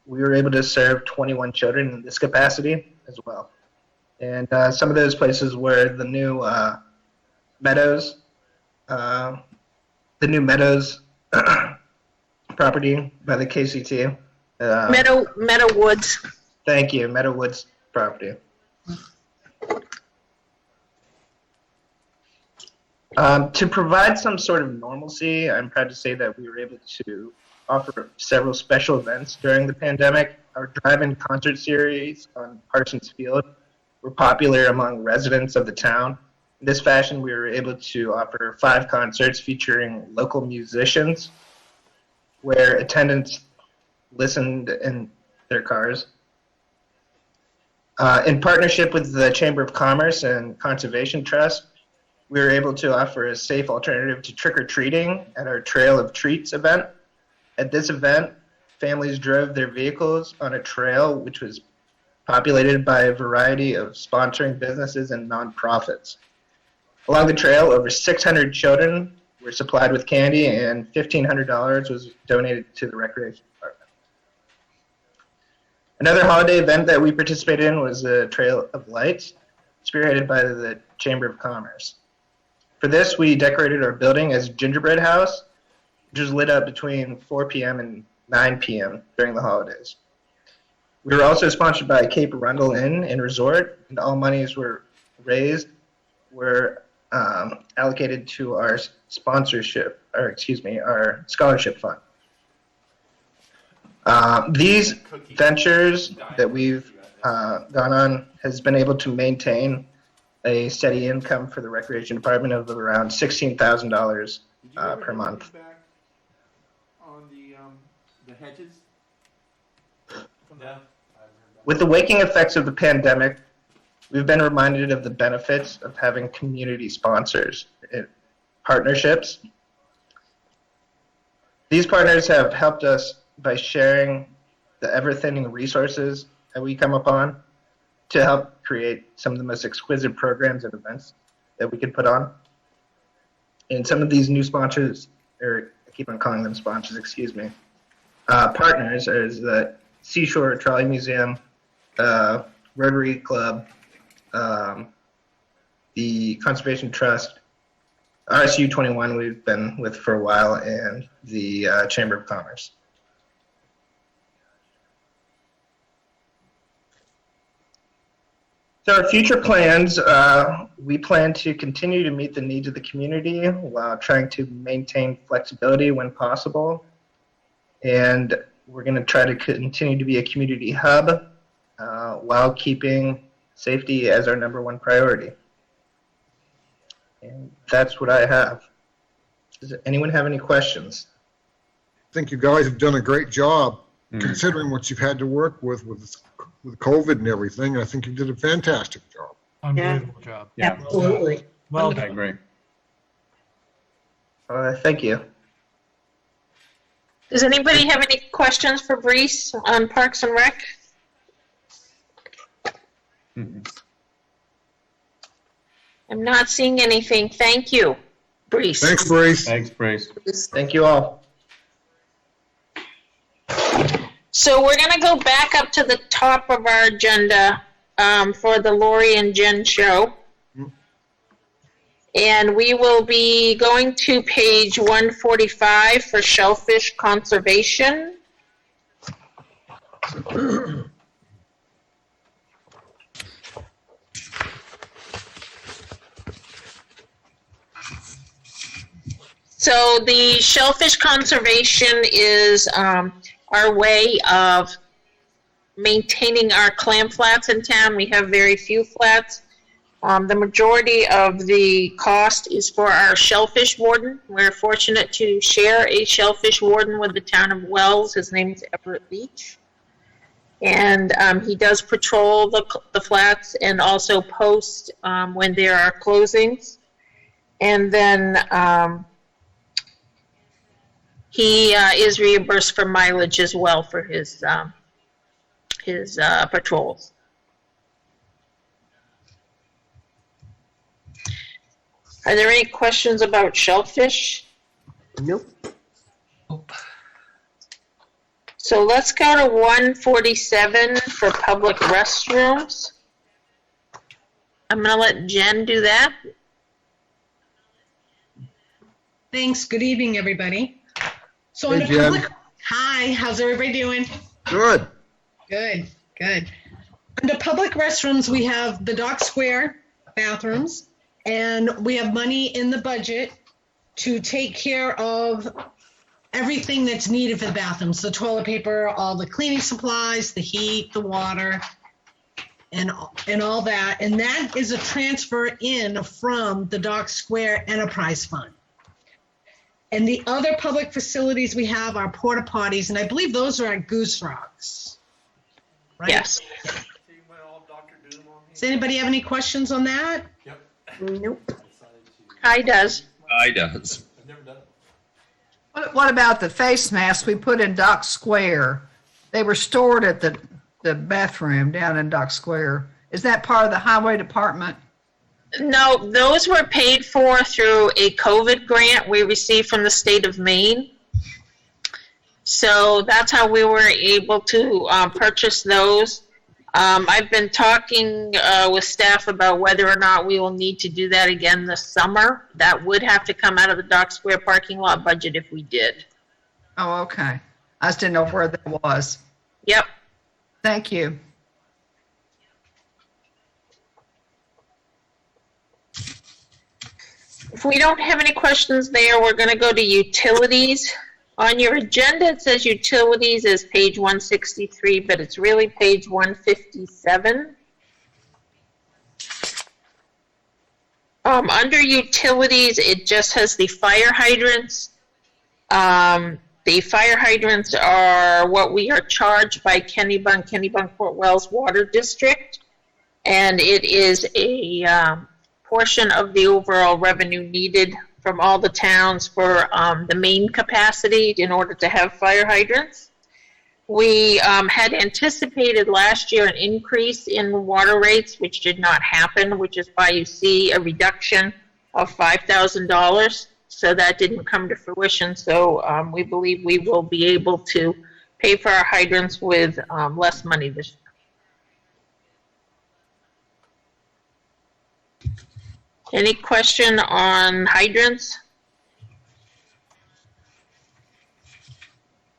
Speaker 15: We were able to serve 21 children in this capacity as well. And some of those places were the new Meadows, property by the KCT.
Speaker 3: Meadow Woods.
Speaker 15: Thank you, Meadow Woods property. To provide some sort of normalcy, I'm proud to say that we were able to offer several special events during the pandemic. Our drive-in concert series on Parsons Field were popular among residents of the town. In this fashion, we were able to offer 5 concerts featuring local musicians where attendants listened in their cars. In partnership with the Chamber of Commerce and Conservation Trust, we were able to offer a safe alternative to trick-or-treating at our Trail of Treats event. At this event, families drove their vehicles on a trail which was populated by a variety of sponsoring businesses and nonprofits. Along the trail, over 600 children were supplied with candy and $1,500 was donated to the Recreation Department. Another holiday event that we participated in was the Trail of Lights, spearheaded by the Chamber of Commerce. For this, we decorated our building as a gingerbread house, which was lit up between 4 p.m. and 9 p.m. during the holidays. We were also sponsored by Cape Arundel Inn and Resort, and all monies were raised were allocated to our our scholarship fund. These ventures that we've gone on has been able to maintain a steady income for the Recreation Department of around $16,000 per month.
Speaker 2: On the hedges?
Speaker 6: Yeah.
Speaker 15: With the waking effects of the pandemic, we've been reminded of the benefits of having community sponsors and partnerships. These partners have helped us by sharing the ever-thinning resources that we come upon, to help create some of the most exquisite programs and events that we could put on. And some of these new sponsors, or I keep on calling them sponsors, excuse me, partners, is the Seashore Trolley Museum, Rotary Club, the Conservation Trust, RSU 21 we've been with for a while, and the Chamber of Commerce. So our future plans, we plan to continue to meet the needs of the community while trying to maintain flexibility when possible. And we're going to try to continue to be a community hub while keeping safety as our #1 priority. And that's what I have. Does anyone have any questions?
Speaker 1: I think you guys have done a great job considering what you've had to work with COVID and everything. I think you did a fantastic job.
Speaker 16: Unbelievable job.
Speaker 14: Yeah.
Speaker 7: Absolutely.
Speaker 16: Well
Speaker 14: I
Speaker 16: done.
Speaker 14: agree.
Speaker 15: Thank you.
Speaker 3: Does anybody have any questions for Brees on Parks and Rec? I'm not seeing anything. Thank you, Brees.
Speaker 1: Thanks, Brace.
Speaker 14: Thanks, Brace.
Speaker 15: Thank you all.
Speaker 3: So we're going to go back up to the top of our agenda for the Lori and Jen show. And we will be going to page 145 for Shellfish Conservation. So the Shellfish Conservation is our way of maintaining our clam flats in town. We have very few flats. The majority of the cost is for our shellfish warden. We're fortunate to share a shellfish warden with the town of Wells. His name is Everett Beach. And he does patrol the flats and also post when there are closings. And then he is reimbursed for mileage as well for his patrols. Are there any questions about shellfish?
Speaker 4: Nope.
Speaker 3: So let's go to 147 for public restrooms. I'm going to let Jen do that.
Speaker 17: Thanks. Good evening, everybody. So
Speaker 1: Hey,
Speaker 17: under
Speaker 1: Jen.
Speaker 17: public, hi, how's everybody doing?
Speaker 1: Good.
Speaker 17: Good, good. Under public restrooms, we have the Dock Square bathrooms, and we have money in the budget to take care of everything that's needed for the bathrooms, the toilet paper, all the cleaning supplies, the heat, the water, and all that. And that is a transfer in from the Dock Square Enterprise Fund. And the other public facilities we have are porta potties, and I believe those are at Goose Rocks. Right?
Speaker 3: Yes.
Speaker 17: Does anybody have any questions on that?
Speaker 4: Nope.
Speaker 3: Hi, does.
Speaker 18: I does.
Speaker 19: What about the face masks we put in Dock Square? They were stored at the bathroom down in Dock Square. Is that part of the highway department?
Speaker 3: No, those were paid for through a COVID grant we received from the state of Maine. So that's how we were able to purchase those. I've been talking with staff about whether or not we will need to do that again this summer. That would have to come out of the Dock Square parking lot budget if we did.
Speaker 19: Oh, okay. I just didn't know where that was.
Speaker 3: Yep.
Speaker 19: Thank you.
Speaker 3: If we don't have any questions there, we're going to go to utilities. On your agenda, it says utilities is page 163, but it's really page 157. Under utilities, it just has the fire hydrants. The fire hydrants are what we are charged by Kennebunkport Wells Water District, and it is a portion of the overall revenue needed from all the towns for the main capacity in order to have fire hydrants. We had anticipated last year an increase in water rates, which did not happen, which is why you see a reduction of $5,000. So that didn't come to fruition. So we believe we will be able to pay for our hydrants with less money this year. Any question on hydrants?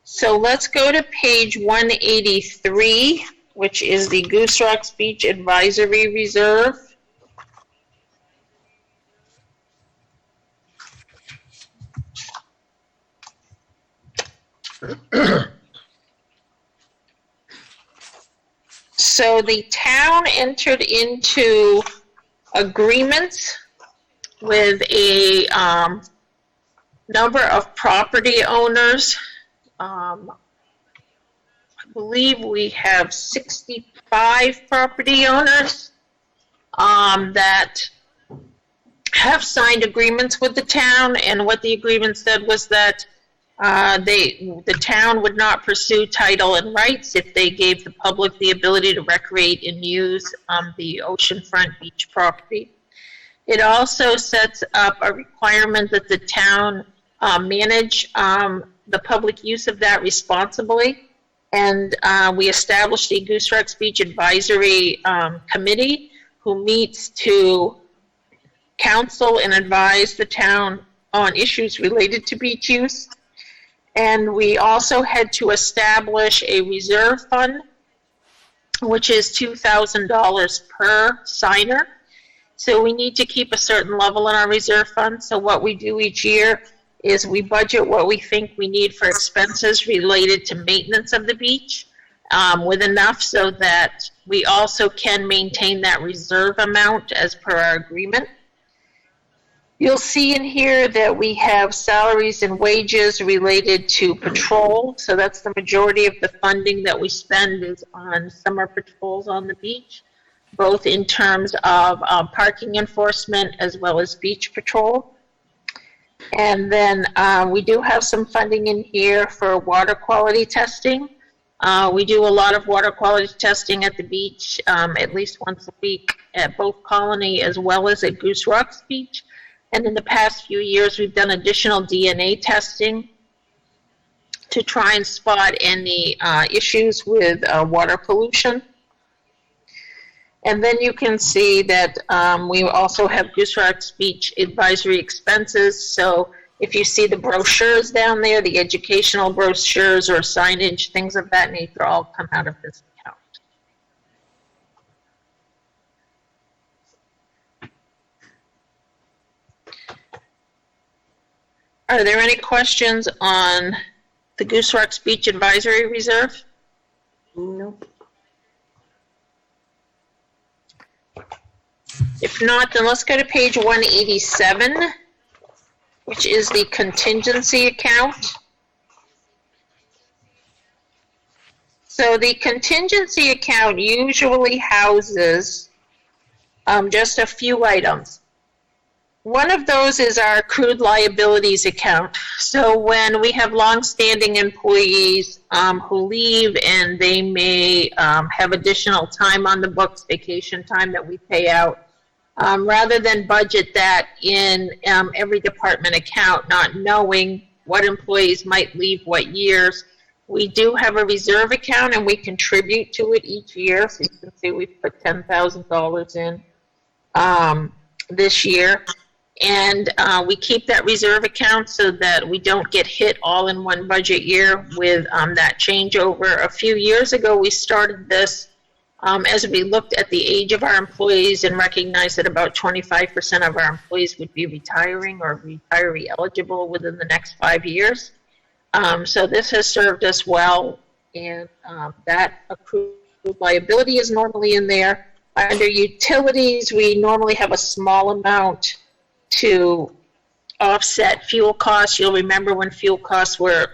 Speaker 3: So let's go to page 183, which is the Goose Rocks Beach Advisory Reserve. So the town entered into agreements with a number of property owners. I believe we have 65 property owners that have signed agreements with the town, and what the agreement said was that the town would not pursue title and rights if they gave the public the ability to recreate and use the oceanfront beach property. It also sets up a requirement that the town manage the public use of that responsibly, and we established a Goose Rocks Beach Advisory Committee who meets to counsel and advise the town on issues related to beach use. And we also had to establish a reserve fund, which is $2,000 per signer. So we need to keep a certain level in our reserve fund. So what we do each year is we budget what we think we need for expenses related to maintenance of the beach with enough so that we also can maintain that reserve amount as per our agreement. You'll see in here that we have salaries and wages related to patrol. So that's the majority of the funding that we spend is on summer patrols on the beach, both in terms of parking enforcement as well as beach patrol. And then we do have some funding in here for water quality testing. We do a lot of water quality testing at the beach at least once a week at both Colony as well as at Goose Rocks Beach. And in the past few years, we've done additional DNA testing to try and spot any issues with water pollution. And then you can see that we also have Goose Rocks Beach advisory expenses. So if you see the brochures down there, the educational brochures or signage, things of that nature all come out of this account. Are there any questions on the Goose Rocks Beach Advisory Reserve?
Speaker 4: Nope.
Speaker 3: If not, then let's go to page 187, which is the contingency account. So the contingency account usually houses just a few items. One of those is our accrued liabilities account. So when we have longstanding employees who leave and they may have additional time on the books, vacation time that we pay out, rather than budget that in every department account, not knowing what employees might leave what years, we do have a reserve account and we contribute to it each year. So you can see we've put $10,000 in this year. And we keep that reserve account so that we don't get hit all in one budget year with that changeover. A few years ago, we started this as we looked at the age of our employees and recognized that about 25% of our employees would be retiring or retiree eligible within the next 5 years. So this has served us well, and that accrued liability is normally in there. Under utilities, we normally have a small amount to offset fuel costs. You'll remember when fuel costs were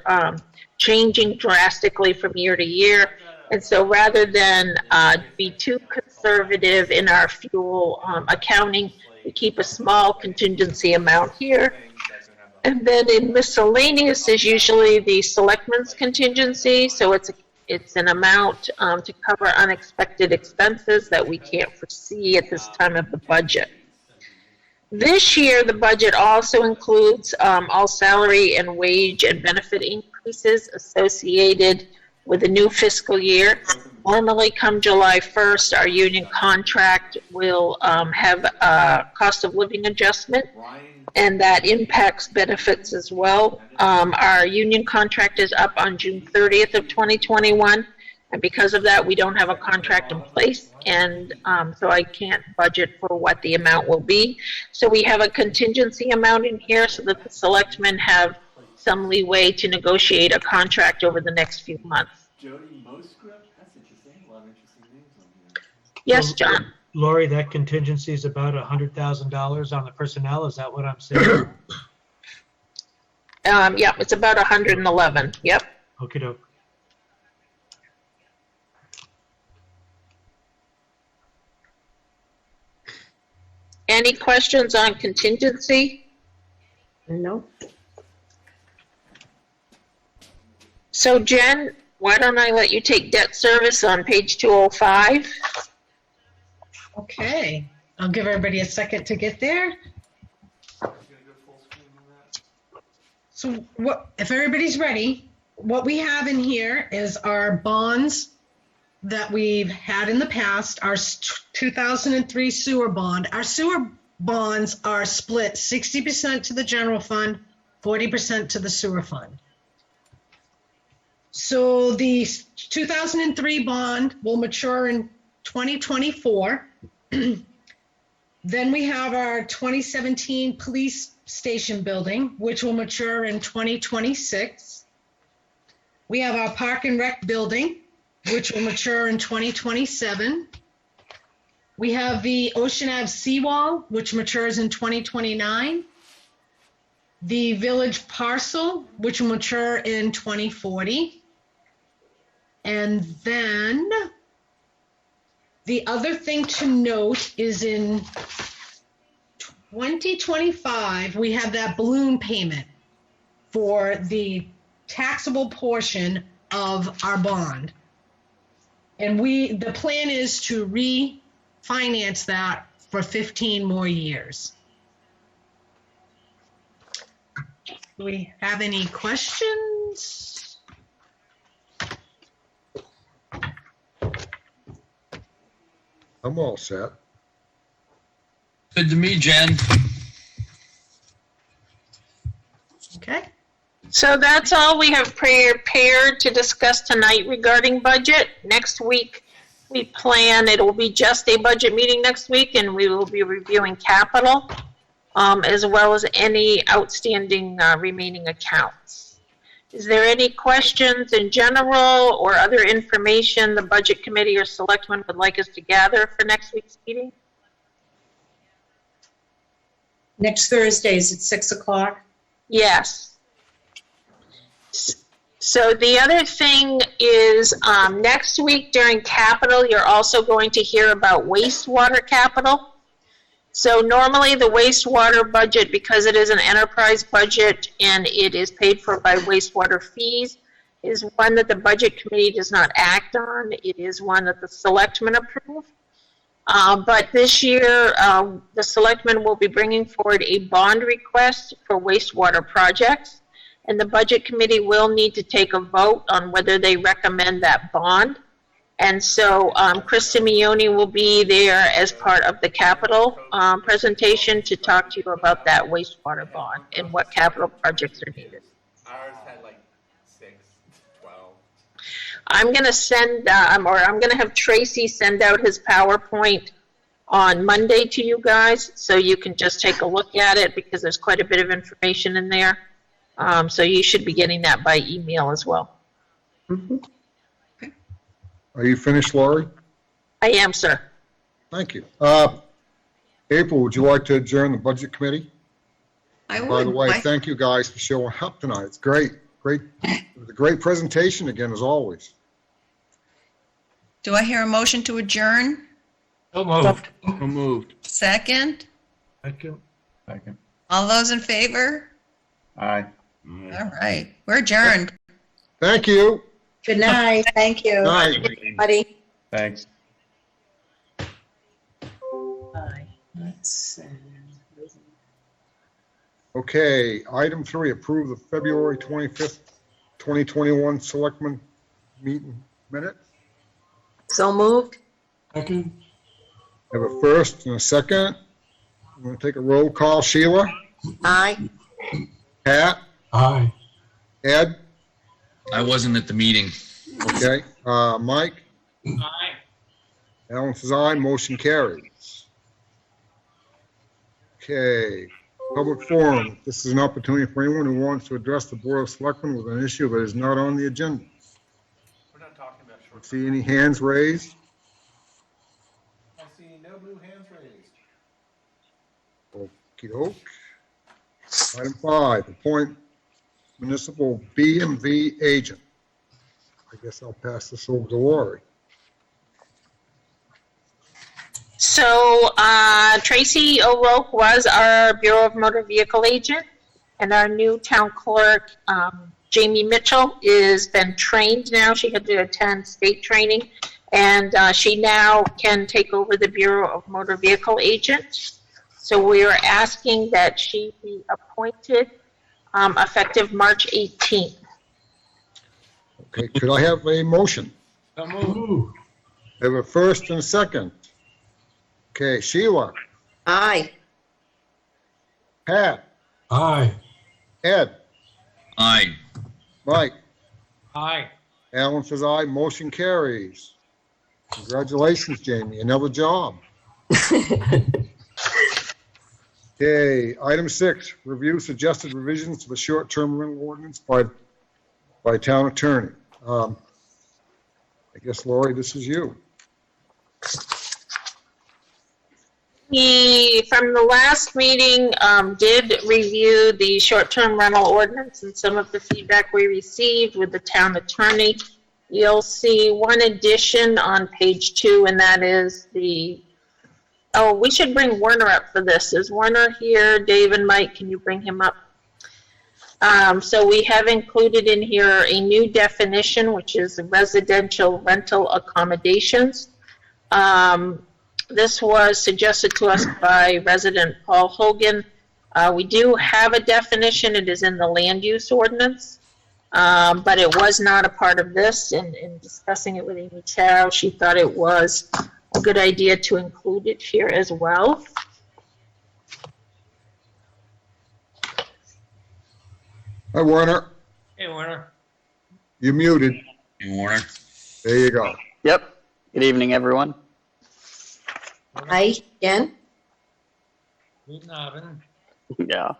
Speaker 3: changing drastically from year to year. And so rather than be too conservative in our fuel accounting, we keep a small contingency amount here. And then in miscellaneous is usually the selectmen's contingency. So it's It's an amount to cover unexpected expenses that we can't foresee at this time of the budget. This year, the budget also includes all salary and wage and benefit increases associated with the new fiscal year. Normally, come July 1st, our union contract will have a cost of living adjustment, and that impacts benefits as well. Our union contract is up on June 30th of 2021, and because of that, we don't have a contract in place, and so I can't budget for what the amount will be. So we have a contingency amount in here so that the selectmen have some leeway to negotiate a contract over the next few months.
Speaker 2: Jody Moscript, that's interesting. A lot of interesting names on here.
Speaker 3: Yes, John?
Speaker 16: Lori, that contingency is about $100,000 on the personnel. Is that what I'm saying?
Speaker 3: Yeah, it's about 111. Yep.
Speaker 16: Okey doke.
Speaker 3: Any questions on contingency?
Speaker 4: No.
Speaker 3: So Jen, why don't I let you take debt service on page 205?
Speaker 17: Okay, I'll give everybody a second to get there. So what, if everybody's ready, what we have in here is our bonds that we've had in the past, our 2003 sewer bond. Our sewer bonds are split 60% to the general fund, 40% to the sewer fund. So the 2003 bond will mature in 2024. Then we have our 2017 police station building, which will mature in 2026. We have our park and rec building, which will mature in 2027. We have the Ocean Ave seawall, which matures in 2029. The village parcel, which will mature in 2040. And then the other thing to note is in 2025, we have that balloon payment for the taxable portion of our bond. And the plan is to refinance that for 15 more years. Do we have any questions?
Speaker 1: I'm all set.
Speaker 12: Good to me, Jen.
Speaker 17: Okay.
Speaker 3: So that's all we have prepared to discuss tonight regarding budget. Next week, we plan, it will be just a budget meeting next week, and we will be reviewing capital, as well as any outstanding remaining accounts. Is there any questions in general or other information the budget committee or selectmen would like us to gather for next week's meeting?
Speaker 7: Next Thursday is at 6 o'clock.
Speaker 3: Yes. So the other thing is next week during capital, you're also going to hear about wastewater capital. So normally the wastewater budget, because it is an enterprise budget and it is paid for by wastewater fees, is one that the budget committee does not act on. It is one that the selectmen approve. But this year, the selectmen will be bringing forward a bond request for wastewater projects. And the budget committee will need to take a vote on whether they recommend that bond. And so Chris Simeone will be there as part of the capital presentation to talk to you about that wastewater bond and what capital projects are needed.
Speaker 2: Ours had like 6, 12.
Speaker 3: I'm going to send, or I'm going to have Tracy send out his PowerPoint on Monday to you guys, so you can just take a look at it because there's quite a bit of information in there. So you should be getting that by email as well.
Speaker 4: Mm-hmm.
Speaker 1: Are you finished, Laurie?
Speaker 3: I am, sir.
Speaker 1: Thank you. April, would you like to adjourn the budget committee?
Speaker 5: I would.
Speaker 1: By the way,
Speaker 5: Why-
Speaker 1: thank you guys for showing up tonight. It's great. Great. It was a great presentation again, as always.
Speaker 5: Do I hear a motion to adjourn?
Speaker 12: So moved.
Speaker 14: So moved.
Speaker 5: Second?
Speaker 16: Second.
Speaker 14: Second.
Speaker 5: All those in favor?
Speaker 14: Aye.
Speaker 5: All right, we're adjourned.
Speaker 1: Thank you.
Speaker 7: Good night, thank you.
Speaker 1: Night.
Speaker 4: Buddy.
Speaker 14: Thanks.
Speaker 1: Okay, item 3, approve the February 25th, 2021 Selectmen meeting minutes.
Speaker 4: So moved.
Speaker 9: Second?
Speaker 1: Have a first and a second. I'm going to take a roll call. Sheila?
Speaker 4: Aye.
Speaker 1: Pat?
Speaker 9: Aye.
Speaker 1: Ed?
Speaker 18: I wasn't at the meeting.
Speaker 1: Okay. Mike?
Speaker 6: Aye.
Speaker 1: Alan says aye. Motion carries. Okay. Public forum. This is an opportunity for anyone who wants to address the Board of Selectmen with an issue that is not on the agenda.
Speaker 2: We're not talking about short.
Speaker 1: See any hands raised?
Speaker 2: I see no blue hands raised.
Speaker 1: Okey-doke. Item 5, appoint municipal BMV agent. I guess I'll pass this over to Lori.
Speaker 3: So Tracy O'Rourke was our Bureau of Motor Vehicle agent, and our new town clerk, Jamie Mitchell, is been trained now. She had to attend state training, and she now can take over the Bureau of Motor Vehicle agent. So we are asking that she be appointed effective March 18th.
Speaker 1: Okay, could I have a motion?
Speaker 6: So moved.
Speaker 9: Ooh.
Speaker 1: Have a first and a second. Okay, Sheila,
Speaker 4: Aye.
Speaker 1: Pat,
Speaker 9: Aye.
Speaker 1: Ed,
Speaker 18: Aye.
Speaker 1: Mike,
Speaker 6: Aye.
Speaker 1: Alan says aye, motion carries. Congratulations, Jamie, another job. Okay, item 6, review suggested revisions to the short-term rental ordinance by town attorney. I guess, Lori, this is you.
Speaker 3: He, from the last meeting, did review the short-term rental ordinance and some of the feedback we received with the town attorney. You'll see one addition on page 2, and that is we should bring Werner up for this. Is Werner here? Dave and Mike, can you bring him up? So we have included in here a new definition, which is residential rental accommodations. This was suggested to us by resident Paul Hogan. We do have a definition. It is in the land use ordinance, but it was not a part of this. And in discussing it with Amy Chow, she thought it was a good idea to include it here as well.
Speaker 1: Hi, Warner.
Speaker 6: Hey, Werner.
Speaker 1: You're muted.
Speaker 18: Hey, Warner.
Speaker 1: There you go.
Speaker 20: Yep. Good evening, everyone.
Speaker 4: Aye again.
Speaker 6: Guten Abend.
Speaker 20: Yeah.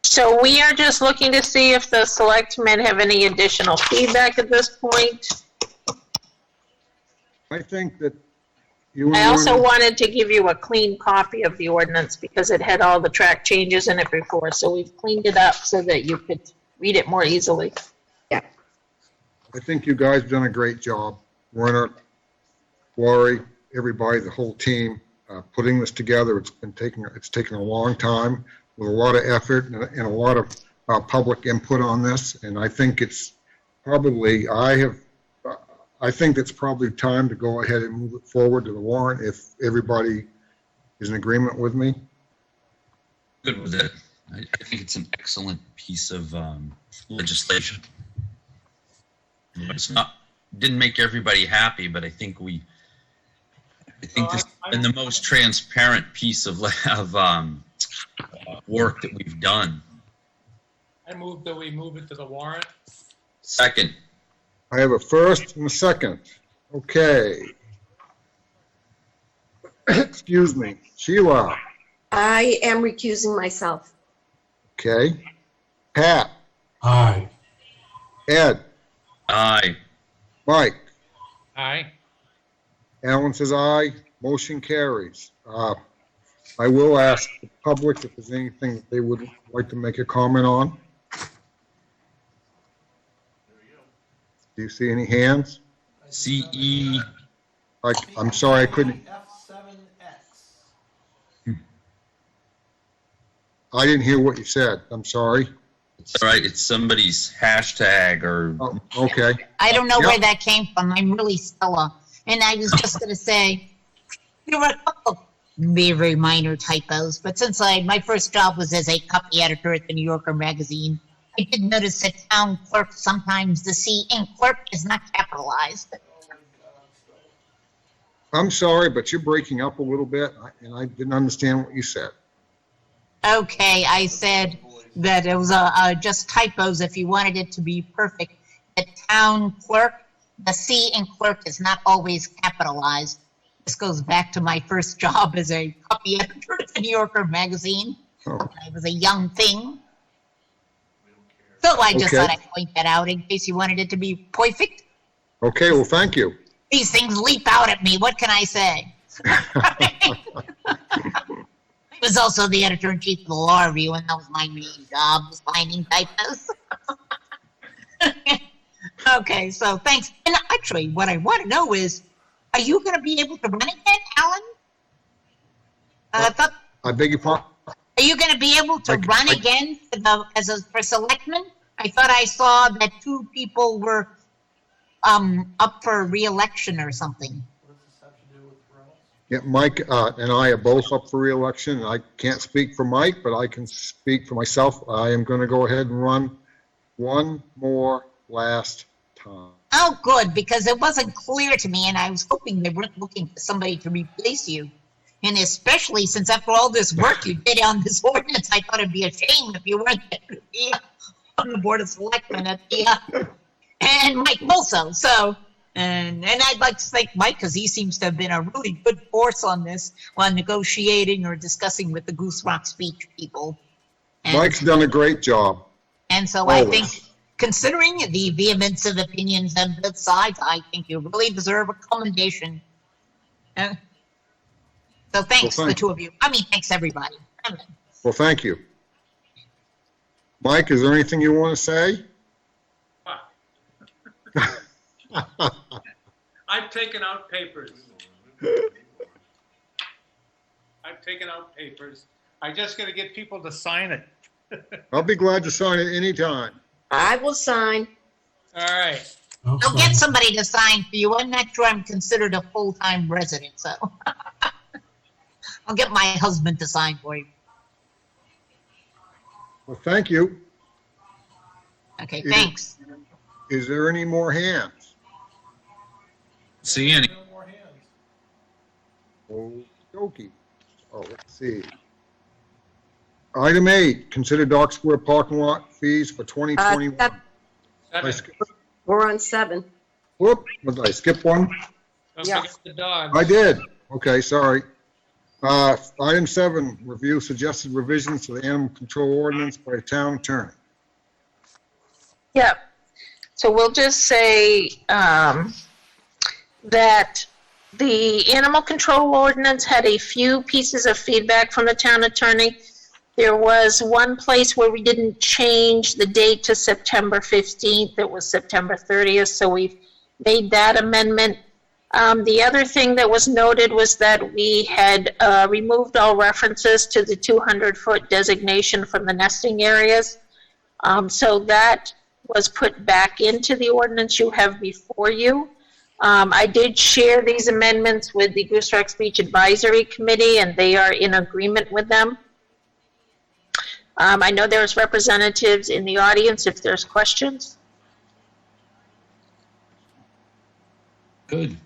Speaker 3: So we are just looking to see if the selectmen have any additional feedback at this point.
Speaker 1: I think that you and
Speaker 3: I also
Speaker 1: Warner-
Speaker 3: wanted to give you a clean copy of the ordinance because it had all the track changes in it before, so we've cleaned it up so that you could read it more easily.
Speaker 1: I think you guys have done a great job. Werner, Lori, everybody, the whole team, putting this together. It's taken a long time with a lot of effort and a lot of public input on this. And I think it's probably, I think it's probably time to go ahead and move it forward to the warrant if everybody is in agreement with me.
Speaker 18: Good with it. I think it's an excellent piece of legislation. It's not, didn't make everybody happy, but I think this has been the most transparent piece of work that we've done.
Speaker 6: I move that we move it to the warrant.
Speaker 18: Second.
Speaker 1: I have a first and a second. Okay. Excuse me. Sheila.
Speaker 4: I am recusing myself.
Speaker 1: Okay. Pat.
Speaker 9: Aye.
Speaker 1: Ed.
Speaker 18: Aye.
Speaker 1: Mike.
Speaker 6: Aye.
Speaker 1: Alan says aye. Motion carries. I will ask the public if there's anything that they would like to make a comment on. Do you see any hands?
Speaker 18: CE.
Speaker 1: I'm sorry, I couldn't.
Speaker 2: F7X.
Speaker 1: I didn't hear what you said. I'm sorry.
Speaker 18: It's all right. It's somebody's hashtag or.
Speaker 1: Oh, okay.
Speaker 21: I don't know
Speaker 1: Yep.
Speaker 21: where that came from. I'm really Stella. And I was just going to say, there were a couple of very minor typos, but since my first job was as a copy editor at the New Yorker magazine, I did notice that town clerk, sometimes the C in clerk is not capitalized.
Speaker 1: I'm sorry, but you're breaking up a little bit, and I didn't understand what you said.
Speaker 21: Okay, I said that it was just typos if you wanted it to be perfect. The town clerk, the C in clerk is not always capitalized. This goes back to my first job as a copy editor at the New Yorker magazine.
Speaker 1: Oh.
Speaker 21: I was a young thing. So I just
Speaker 1: Okay.
Speaker 21: thought I'd point that out in case you wanted it to be perfect.
Speaker 1: Okay, well, thank you.
Speaker 21: These things leap out at me. What can I say? I was also the editor-in-chief of the Law Review, and that was my main job, was finding typos. Okay, so thanks. And actually, what I want to know is, are you going to be able to run again, Alan?
Speaker 1: I beg your pardon?
Speaker 21: Are you going to be able to run again for selectmen? I thought I saw that 2 people were up for re-election or something.
Speaker 1: Yeah, Mike and I are both up for re-election. I can't speak for Mike, but I can speak for myself. I am going to go ahead and run one more last time.
Speaker 21: Oh, good, because it wasn't clear to me, and I was hoping they weren't looking for somebody to replace you. And especially since after all this work you did on this ordinance, I thought it'd be a shame if you weren't there to be on the Board of Selectmen at the, and Mike also. So, and I'd like to thank Mike because he seems to have been a really good force on this, while negotiating or discussing with the Goose Rock speech people. And,
Speaker 1: Mike's done a great job.
Speaker 21: and so
Speaker 1: Always.
Speaker 21: I think, considering the vehemence of opinions on both sides, I think you really deserve a commendation. So thanks,
Speaker 1: Well,
Speaker 21: the
Speaker 1: thank-
Speaker 21: 2 of you. I mean, thanks, everybody.
Speaker 1: Well, thank you. Mike, is there anything you want to say?
Speaker 6: I've taken out papers. I just got to get people to sign it.
Speaker 1: I'll be glad to sign it anytime.
Speaker 4: I will sign.
Speaker 6: All right.
Speaker 21: I'll get somebody to sign for you. I'm not sure I'm considered a full-time resident, so I'll get my husband to sign for you.
Speaker 1: Well, thank you.
Speaker 21: Okay, thanks.
Speaker 1: Is there any more hands?
Speaker 18: See any?
Speaker 1: Okey-dokey. Oh, let's see. Item 8, consider Dock Square parking lot fees for 2021. I sk-
Speaker 4: We're on 7.
Speaker 1: Whoop, did I skip one?
Speaker 6: Don't
Speaker 4: Yeah.
Speaker 6: forget the dogs.
Speaker 1: I did. Okay, sorry. Item 7, review suggested revisions to the animal control ordinance by the town attorney.
Speaker 3: Yeah. So we'll just say that the animal control ordinance had a few pieces of feedback from the town attorney. There was one place where we didn't change the date to September 15th. It was September 30th, so we've made that amendment. The other thing that was noted was that we had removed all references to the 200-foot designation from the nesting areas. So that was put back into the ordinance you have before you. I did share these amendments with the Goose Rock Speech Advisory Committee, and they are in agreement with them. I know there's representatives in the audience if there's questions.
Speaker 18: Good.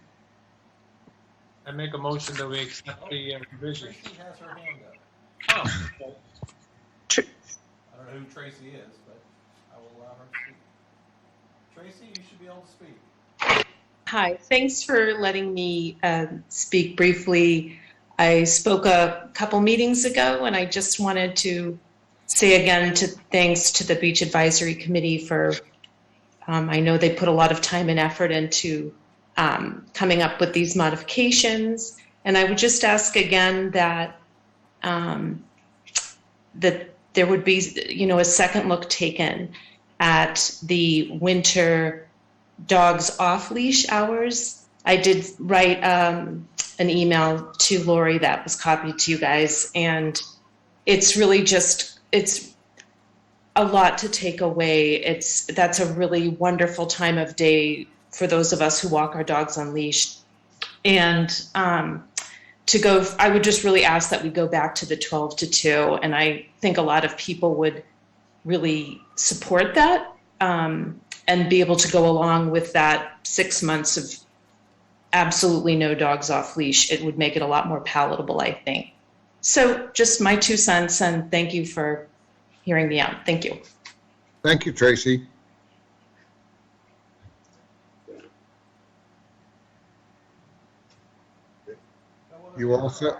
Speaker 6: I make a motion that we accept the revision.
Speaker 2: Tracy has her hand up.
Speaker 6: Oh,
Speaker 2: I don't know who Tracy is, but I will allow her to speak. Tracy, you should be able to speak.
Speaker 22: Hi, thanks for letting me speak briefly. I spoke a couple meetings ago, and I just wanted to say again thanks to the Beach Advisory Committee for, I know they put a lot of time and effort into coming up with these modifications. And I would just ask again that that there would be, a second look taken at the winter dogs off leash hours. I did write an email to Lori that was copied to you guys, and it's really just, a lot to take away. That's a really wonderful time of day for those of us who walk our dogs on leash. And I would just really ask that we go back to the 12 to 2. And I think a lot of people would really support that and be able to go along with that 6 months of absolutely no dogs off leash. It would make it a lot more palatable, I think. So just my 2 cents, and thank you for hearing me out. Thank you.
Speaker 1: Thank you, Tracy. You all set?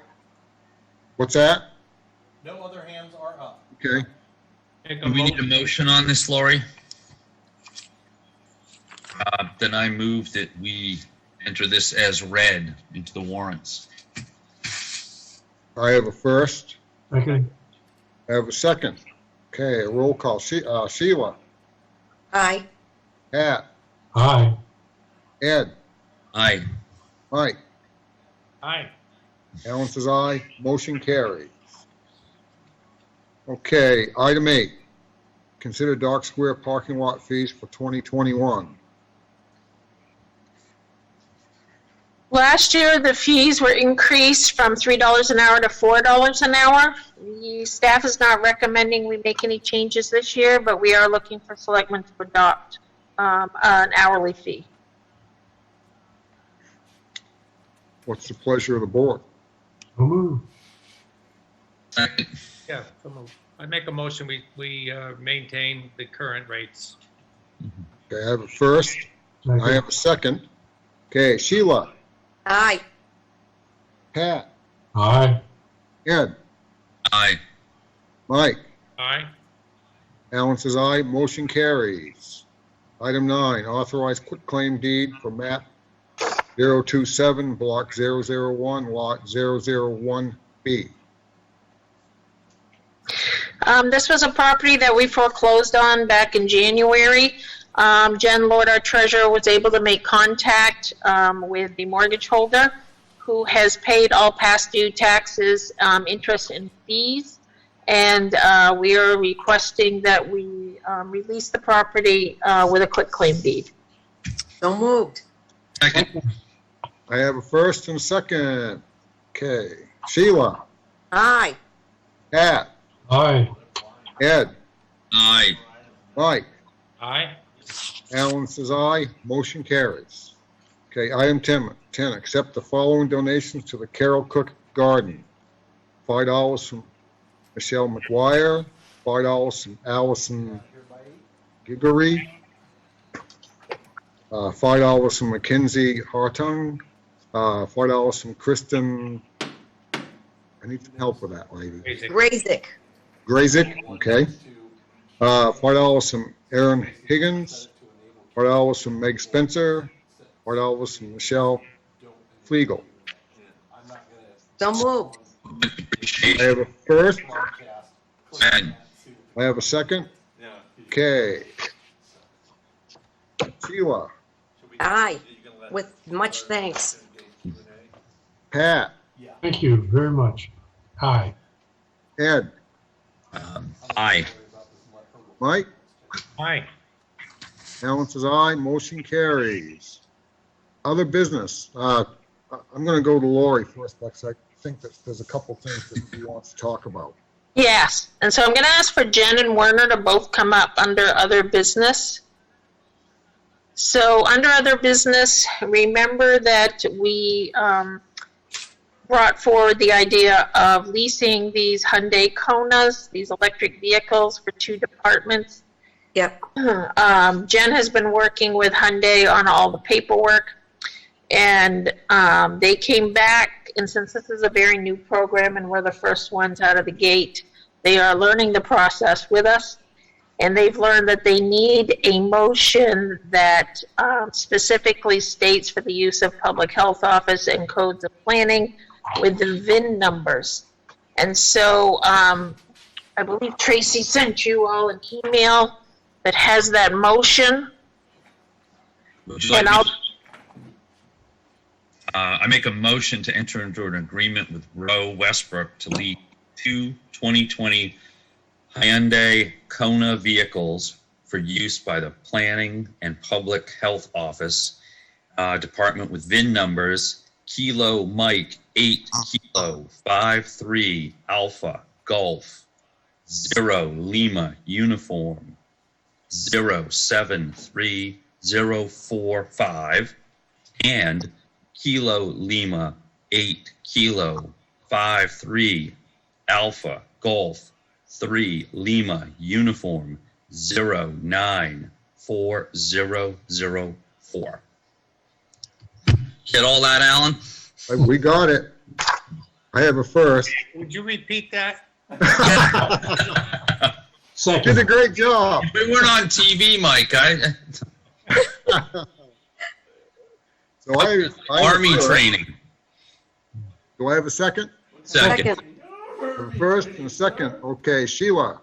Speaker 1: What's that?
Speaker 2: No other hands are up.
Speaker 1: Okay.
Speaker 18: Do we need a motion on this, Lori? Then I move that we enter this as read into the warrants.
Speaker 1: I have a first.
Speaker 9: Okay.
Speaker 1: I have a second. Okay, a roll call. Sheila.
Speaker 4: Aye.
Speaker 1: Pat.
Speaker 9: Aye.
Speaker 1: Ed.
Speaker 18: Aye.
Speaker 1: Mike.
Speaker 6: Aye.
Speaker 1: Alan says aye. Motion carries. Okay, item 8. Consider Dock Square parking lot fees for 2021.
Speaker 3: Last year, the fees were increased from $3 an hour to $4 an hour. The staff is not recommending we make any changes this year, but we are looking for selectmen to adopt an hourly fee.
Speaker 1: What's the pleasure of the board?
Speaker 9: So move.
Speaker 18: Second.
Speaker 6: Yeah, so moved. I make a motion, we maintain the current rates.
Speaker 1: Okay, I have a first. I have a second. Okay, Sheila.
Speaker 4: Aye.
Speaker 1: Pat.
Speaker 9: Aye.
Speaker 1: Ed.
Speaker 18: Aye.
Speaker 1: Mike.
Speaker 6: Aye.
Speaker 1: Alan says aye. Motion carries. Item 9, authorize quitclaim deed for map 027, block 001, lot 001B.
Speaker 3: This was a property that we foreclosed on back in January. Jen Lord, our treasurer, was able to make contact with the mortgage holder, who has paid all past due taxes, interest, and fees. And we are requesting that we release the property with a quitclaim deed.
Speaker 4: So moved.
Speaker 18: Second.
Speaker 1: I have a first and a second. Okay, Sheila.
Speaker 4: Aye.
Speaker 1: Pat.
Speaker 9: Aye.
Speaker 1: Ed.
Speaker 18: Aye.
Speaker 1: Mike.
Speaker 6: Aye.
Speaker 1: Alan says aye. Motion carries. Okay, item 10, accept the following donations to the Carol Cook Garden. $5 from Michelle McGuire, $5 from Allison Giggery, $5 from Mackenzie Hartung, $5 from Kristen, I need some help with that lady.
Speaker 4: Grazik.
Speaker 1: Grazik, okay. $5 from Aaron Higgins, $5 from Meg Spencer, $5 from Michelle Flegel.
Speaker 4: So moved.
Speaker 1: I have a first.
Speaker 18: Second.
Speaker 1: I have a second. Okay. Sheila.
Speaker 4: Aye. With much thanks.
Speaker 1: Pat.
Speaker 9: Thank you very much. Aye.
Speaker 1: Ed.
Speaker 18: Aye.
Speaker 1: Mike.
Speaker 6: Aye.
Speaker 1: Alan says aye. Motion carries. Other business. I'm going to go to Lori first because I think that there's a couple things that he wants to talk about.
Speaker 3: Yes, and so I'm going to ask for Jen and Werner to both come up under other business. So under other business, remember that we brought forward the idea of leasing these Hyundai Konas, these electric vehicles for 2 departments.
Speaker 4: Yep.
Speaker 3: Jen has been working with Hyundai on all the paperwork, and they came back, and since this is a very new program and we're the first ones out of the gate, they are learning the process with us, and they've learned that they need a motion that specifically states for the use of public health office and codes of planning with the VIN numbers. And so I believe Tracy sent you all an email that has that motion.
Speaker 18: Would you like
Speaker 3: And
Speaker 18: me
Speaker 3: I'll,
Speaker 18: to- I make a motion to enter into an agreement with Roe Westbrook to lead 2 2020 Hyundai Kona vehicles for use by the Planning and Public Health Office Department with VIN numbers Kilo Mike 8 Kilo 53 Alpha Golf 0 Lima Uniform 073045 and Kilo Lima 8 Kilo 53 Alpha Golf 3 Lima Uniform 094004. Get all that, Alan?
Speaker 1: We got it. I have a first.
Speaker 6: Would you repeat that?
Speaker 1: You did a great job.
Speaker 18: We weren't on TV, Mike.
Speaker 1: So I
Speaker 18: Army training.
Speaker 1: Do I have a second?
Speaker 18: Second.
Speaker 1: A first and a second. Okay, Sheila,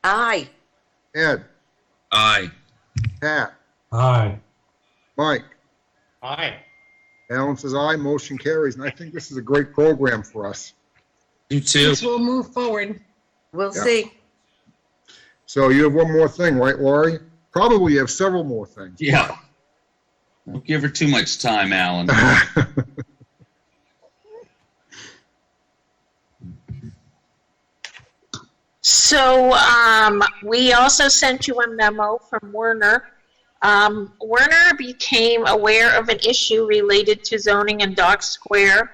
Speaker 4: Aye.
Speaker 1: Ed,
Speaker 18: Aye.
Speaker 1: Pat,
Speaker 9: Aye.
Speaker 1: Mike.
Speaker 6: Aye.
Speaker 1: Alan says aye, motion carries, and I think this is a great program for us.
Speaker 18: You too.
Speaker 17: We'll move forward.
Speaker 4: We'll
Speaker 1: Yeah.
Speaker 4: see.
Speaker 1: So you have one more thing, right, Laurie? Probably you have several more things.
Speaker 18: Yeah. Don't give her too much time, Alan.
Speaker 3: So we also sent you a memo from Werner. Werner became aware of an issue related to zoning in Dock Square.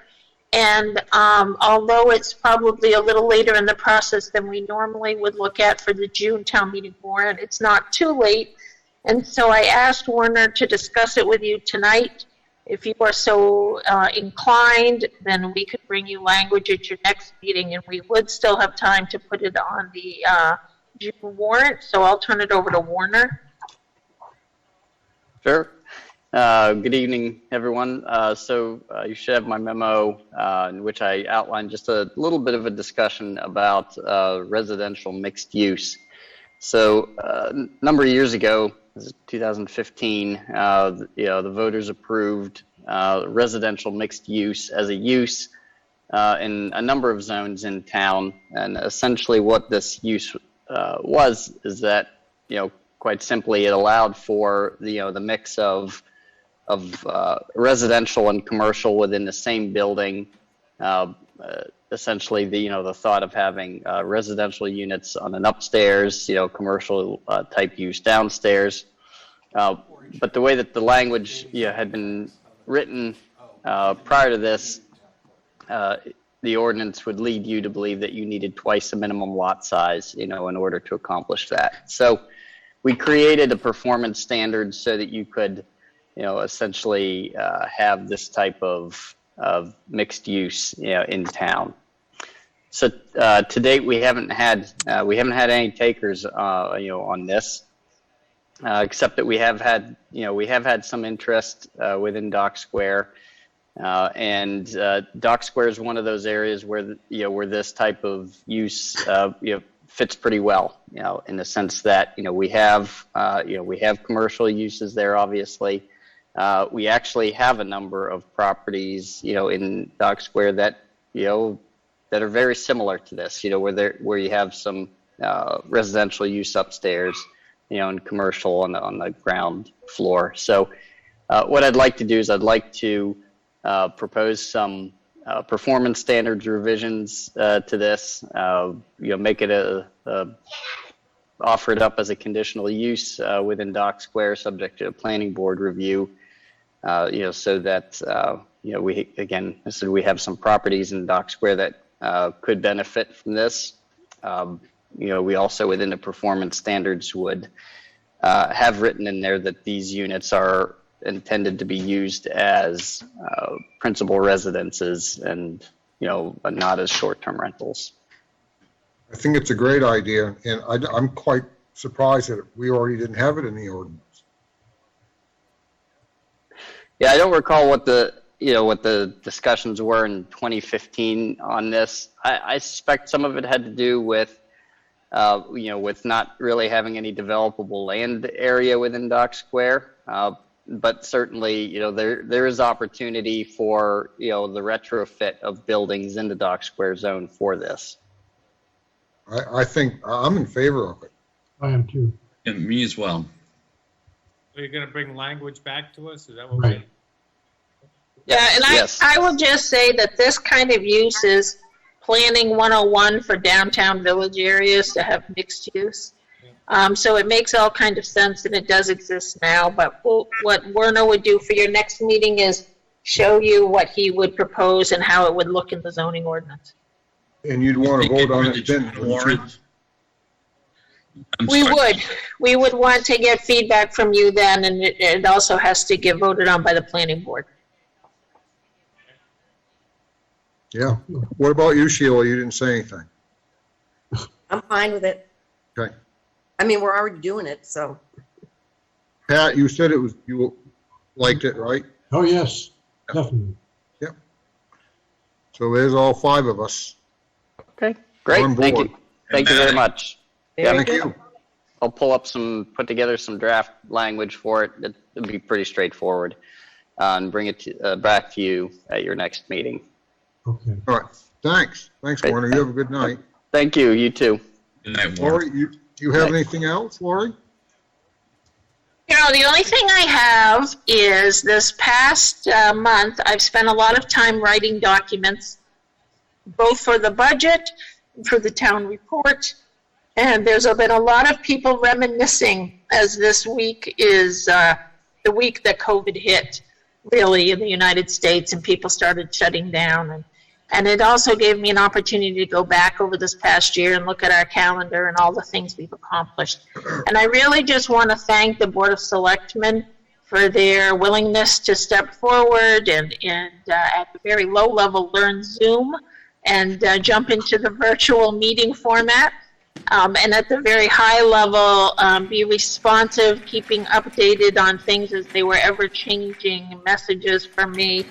Speaker 3: And although it's probably a little later in the process than we normally would look at for the June town meeting warrant, it's not too late. And so I asked Werner to discuss it with you tonight. If you are so inclined, then we could bring you language at your next meeting, and we would still have time to put it on the June warrant. So I'll turn it over to Werner.
Speaker 20: Sure. Good evening, everyone. You should have my memo in which I outlined just a little bit of a discussion about residential mixed use. So a number of years ago, this is 2015, the voters approved residential mixed use as a use in a number of zones in town. And essentially what this use is that, quite simply, it allowed for the mix of residential and commercial within the same building. Essentially, the thought of having residential units on an upstairs, commercial type use downstairs. But the way that the language had been written prior to this, the ordinance would lead you to believe that you needed twice the minimum lot size, in order to accomplish that. So we created a performance standard so that you could essentially have this type of mixed use, in town. So to date, we haven't had any takers, on this, except that we have had some interest within Dock Square, and Dock Square is one of those areas where where this type of use fits pretty well, in the sense that we have commercial uses there, obviously. We actually have a number of properties, in Dock Square that, that are very similar to this, where you have some residential use upstairs, and commercial on the ground floor. So what I'd like to do is I'd like to propose some performance standards revisions to this, make it offer it up as a conditional use within Dock Square, subject to a planning board review. So that, we have some properties in Dock Square that could benefit from this. We also, within the performance standards, would have written in there that these units are intended to be used as principal residences and, not as short-term rentals.
Speaker 1: I think it's a great idea, and I'm quite surprised that we already didn't have it in the ordinance.
Speaker 20: Yeah, I don't recall what the discussions were in 2015 on this. I suspect some of it had to do with, with not really having any developable land area within Dock Square. But certainly, there is opportunity for, the retrofit of buildings in the Dock Square zone for this.
Speaker 1: I think I'm in favor of it.
Speaker 9: I am too.
Speaker 18: And me as well.
Speaker 6: So you're gonna bring language back to us? Is that what
Speaker 9: Right.
Speaker 3: Yeah, and
Speaker 20: Yes.
Speaker 3: I will just say that this kind of use is planning 101 for downtown village areas to have mixed use. So it makes all kind of sense, and it does exist now, but what Werner would do for your next meeting is show you what he would propose and how it would look in the zoning ordinance.
Speaker 1: And you'd want to vote on it then.
Speaker 18: Warrant. I'm
Speaker 3: We
Speaker 18: sorry.
Speaker 3: would want to get feedback from you then, and it also has to get voted on by the planning board.
Speaker 1: Yeah. What about you, Sheila? You didn't say anything.
Speaker 4: I'm fine with it.
Speaker 1: Okay.
Speaker 4: I mean, we're already doing it, so.
Speaker 1: Pat, you said you liked it, right?
Speaker 9: Oh, yes, definitely.
Speaker 1: So there's all 5 of us.
Speaker 20: Okay, great.
Speaker 1: On
Speaker 20: Thank
Speaker 1: board.
Speaker 20: you. Thank you very much.
Speaker 4: Very
Speaker 1: Thank
Speaker 4: good.
Speaker 1: you.
Speaker 20: I'll put together some draft language for it. It'll be pretty straightforward. And bring it back to you at your next meeting.
Speaker 9: Okay.
Speaker 1: All right. Thanks. Thanks,
Speaker 20: Great.
Speaker 1: Warner. You have a good night.
Speaker 20: Thank you, you too.
Speaker 18: Good night, Warren.
Speaker 1: Lori, you have anything else, Lori?
Speaker 3: You know, the only thing I have is this past month, I've spent a lot of time writing documents, both for the budget and for the town report. And there's been a lot of people reminiscing, as this week is the week that COVID hit, really, in the United States, and people started shutting down. And it also gave me an opportunity to go back over this past year and look at our calendar and all the things we've accomplished. And I really just want to thank the Board of Selectmen for their willingness to step forward and at the very low level learn Zoom and jump into the virtual meeting format. And at the very high level, be responsive, keeping updated on things as they were ever changing, messages from me,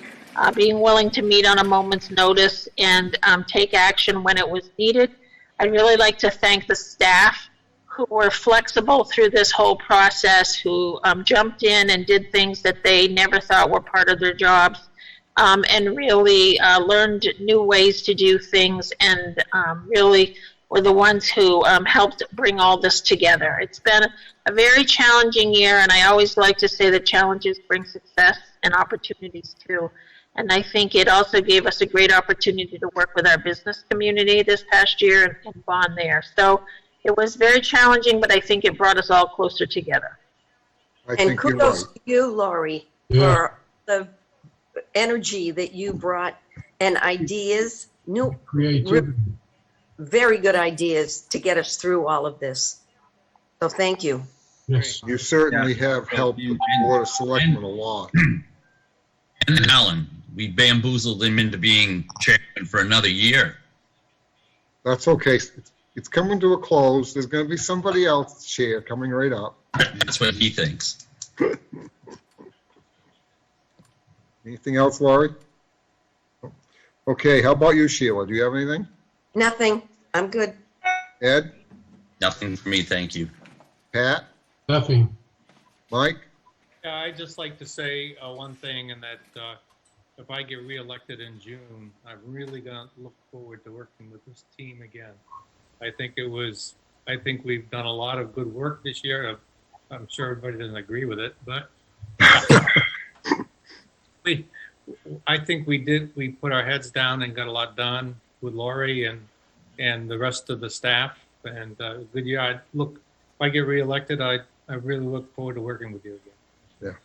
Speaker 3: being willing to meet on a moment's notice and take action when it was needed. I'd really like to thank the staff who were flexible through this whole process, who jumped in and did things that they never thought were part of their jobs, and really learned new ways to do things, and really were the ones who helped bring all this together. It's been a very challenging year, and I always like to say that challenges bring success and opportunities too. And I think it also gave us a great opportunity to work with our business community this past year and bond there. So it was very challenging, but I think it brought us all closer together.
Speaker 4: And kudos to you, Lori,
Speaker 9: Yeah.
Speaker 4: for the energy that you brought and ideas,
Speaker 9: Creativity.
Speaker 4: very good ideas to get us through all of this. So thank you.
Speaker 9: Yes.
Speaker 1: You certainly have helped the Board of Selectmen a lot.
Speaker 18: And Alan, we bamboozled him into being chairman for another year.
Speaker 1: That's okay. It's coming to a close. There's going to be somebody else's chair coming right up.
Speaker 18: That's what he thinks.
Speaker 1: Anything else, Laurie? Okay, how about you, Sheila? Do you have anything?
Speaker 4: Nothing. I'm good.
Speaker 1: Ed?
Speaker 18: Nothing for me, thank you.
Speaker 1: Pat?
Speaker 9: Nothing.
Speaker 1: Mike?
Speaker 6: Yeah, I'd just like to say one thing, and that if I get reelected in June, I'm really gonna look forward to working with this team again. I think we've done a lot of good work this year. I'm sure everybody doesn't agree with it, but I think we put our heads down and got a lot done with Lori and the rest of the staff, and good year. If I get reelected, I really look forward to working with you again.
Speaker 1: Yeah,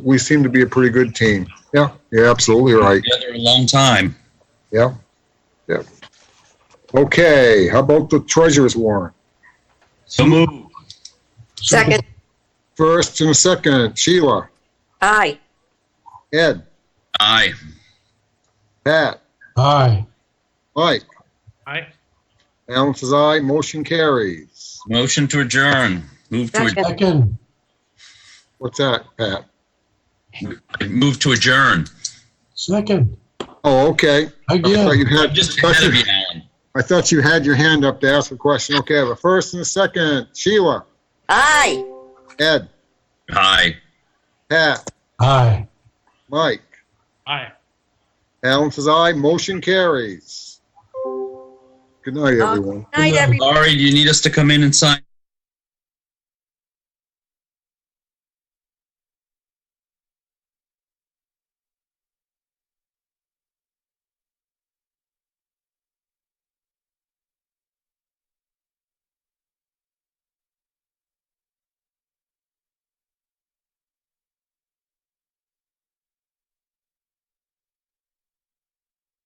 Speaker 1: we seem to be a pretty good team. Yeah, you're absolutely right.
Speaker 18: Together a long time.
Speaker 1: Yeah, yeah. Okay, how about the treasurer's warrant?
Speaker 18: So move.
Speaker 4: Second.
Speaker 1: First and a second, Sheila,
Speaker 4: Aye.
Speaker 1: Ed,
Speaker 18: Aye.
Speaker 1: Pat,
Speaker 9: Aye.
Speaker 1: Mike,
Speaker 6: Aye.
Speaker 1: Alan says aye, motion carries.
Speaker 18: Motion to adjourn. Move to adjourn.
Speaker 9: Second.
Speaker 1: What's that, Pat?
Speaker 18: Move to adjourn.
Speaker 9: Second.
Speaker 1: Oh, okay. I thought
Speaker 9: Again.
Speaker 1: you had,
Speaker 18: I'm just ahead of you, Alan.
Speaker 1: I thought you had your hand up to ask a question. Okay, I have a first and a second. Sheila,
Speaker 4: Aye.
Speaker 1: Ed,
Speaker 18: Aye.
Speaker 1: Pat,
Speaker 9: Aye.
Speaker 1: Mike,
Speaker 6: Aye.
Speaker 1: Alan says aye, motion carries. Good night, everyone.
Speaker 4: Night, everyone.
Speaker 18: Laurie, do you need us to come in and sign?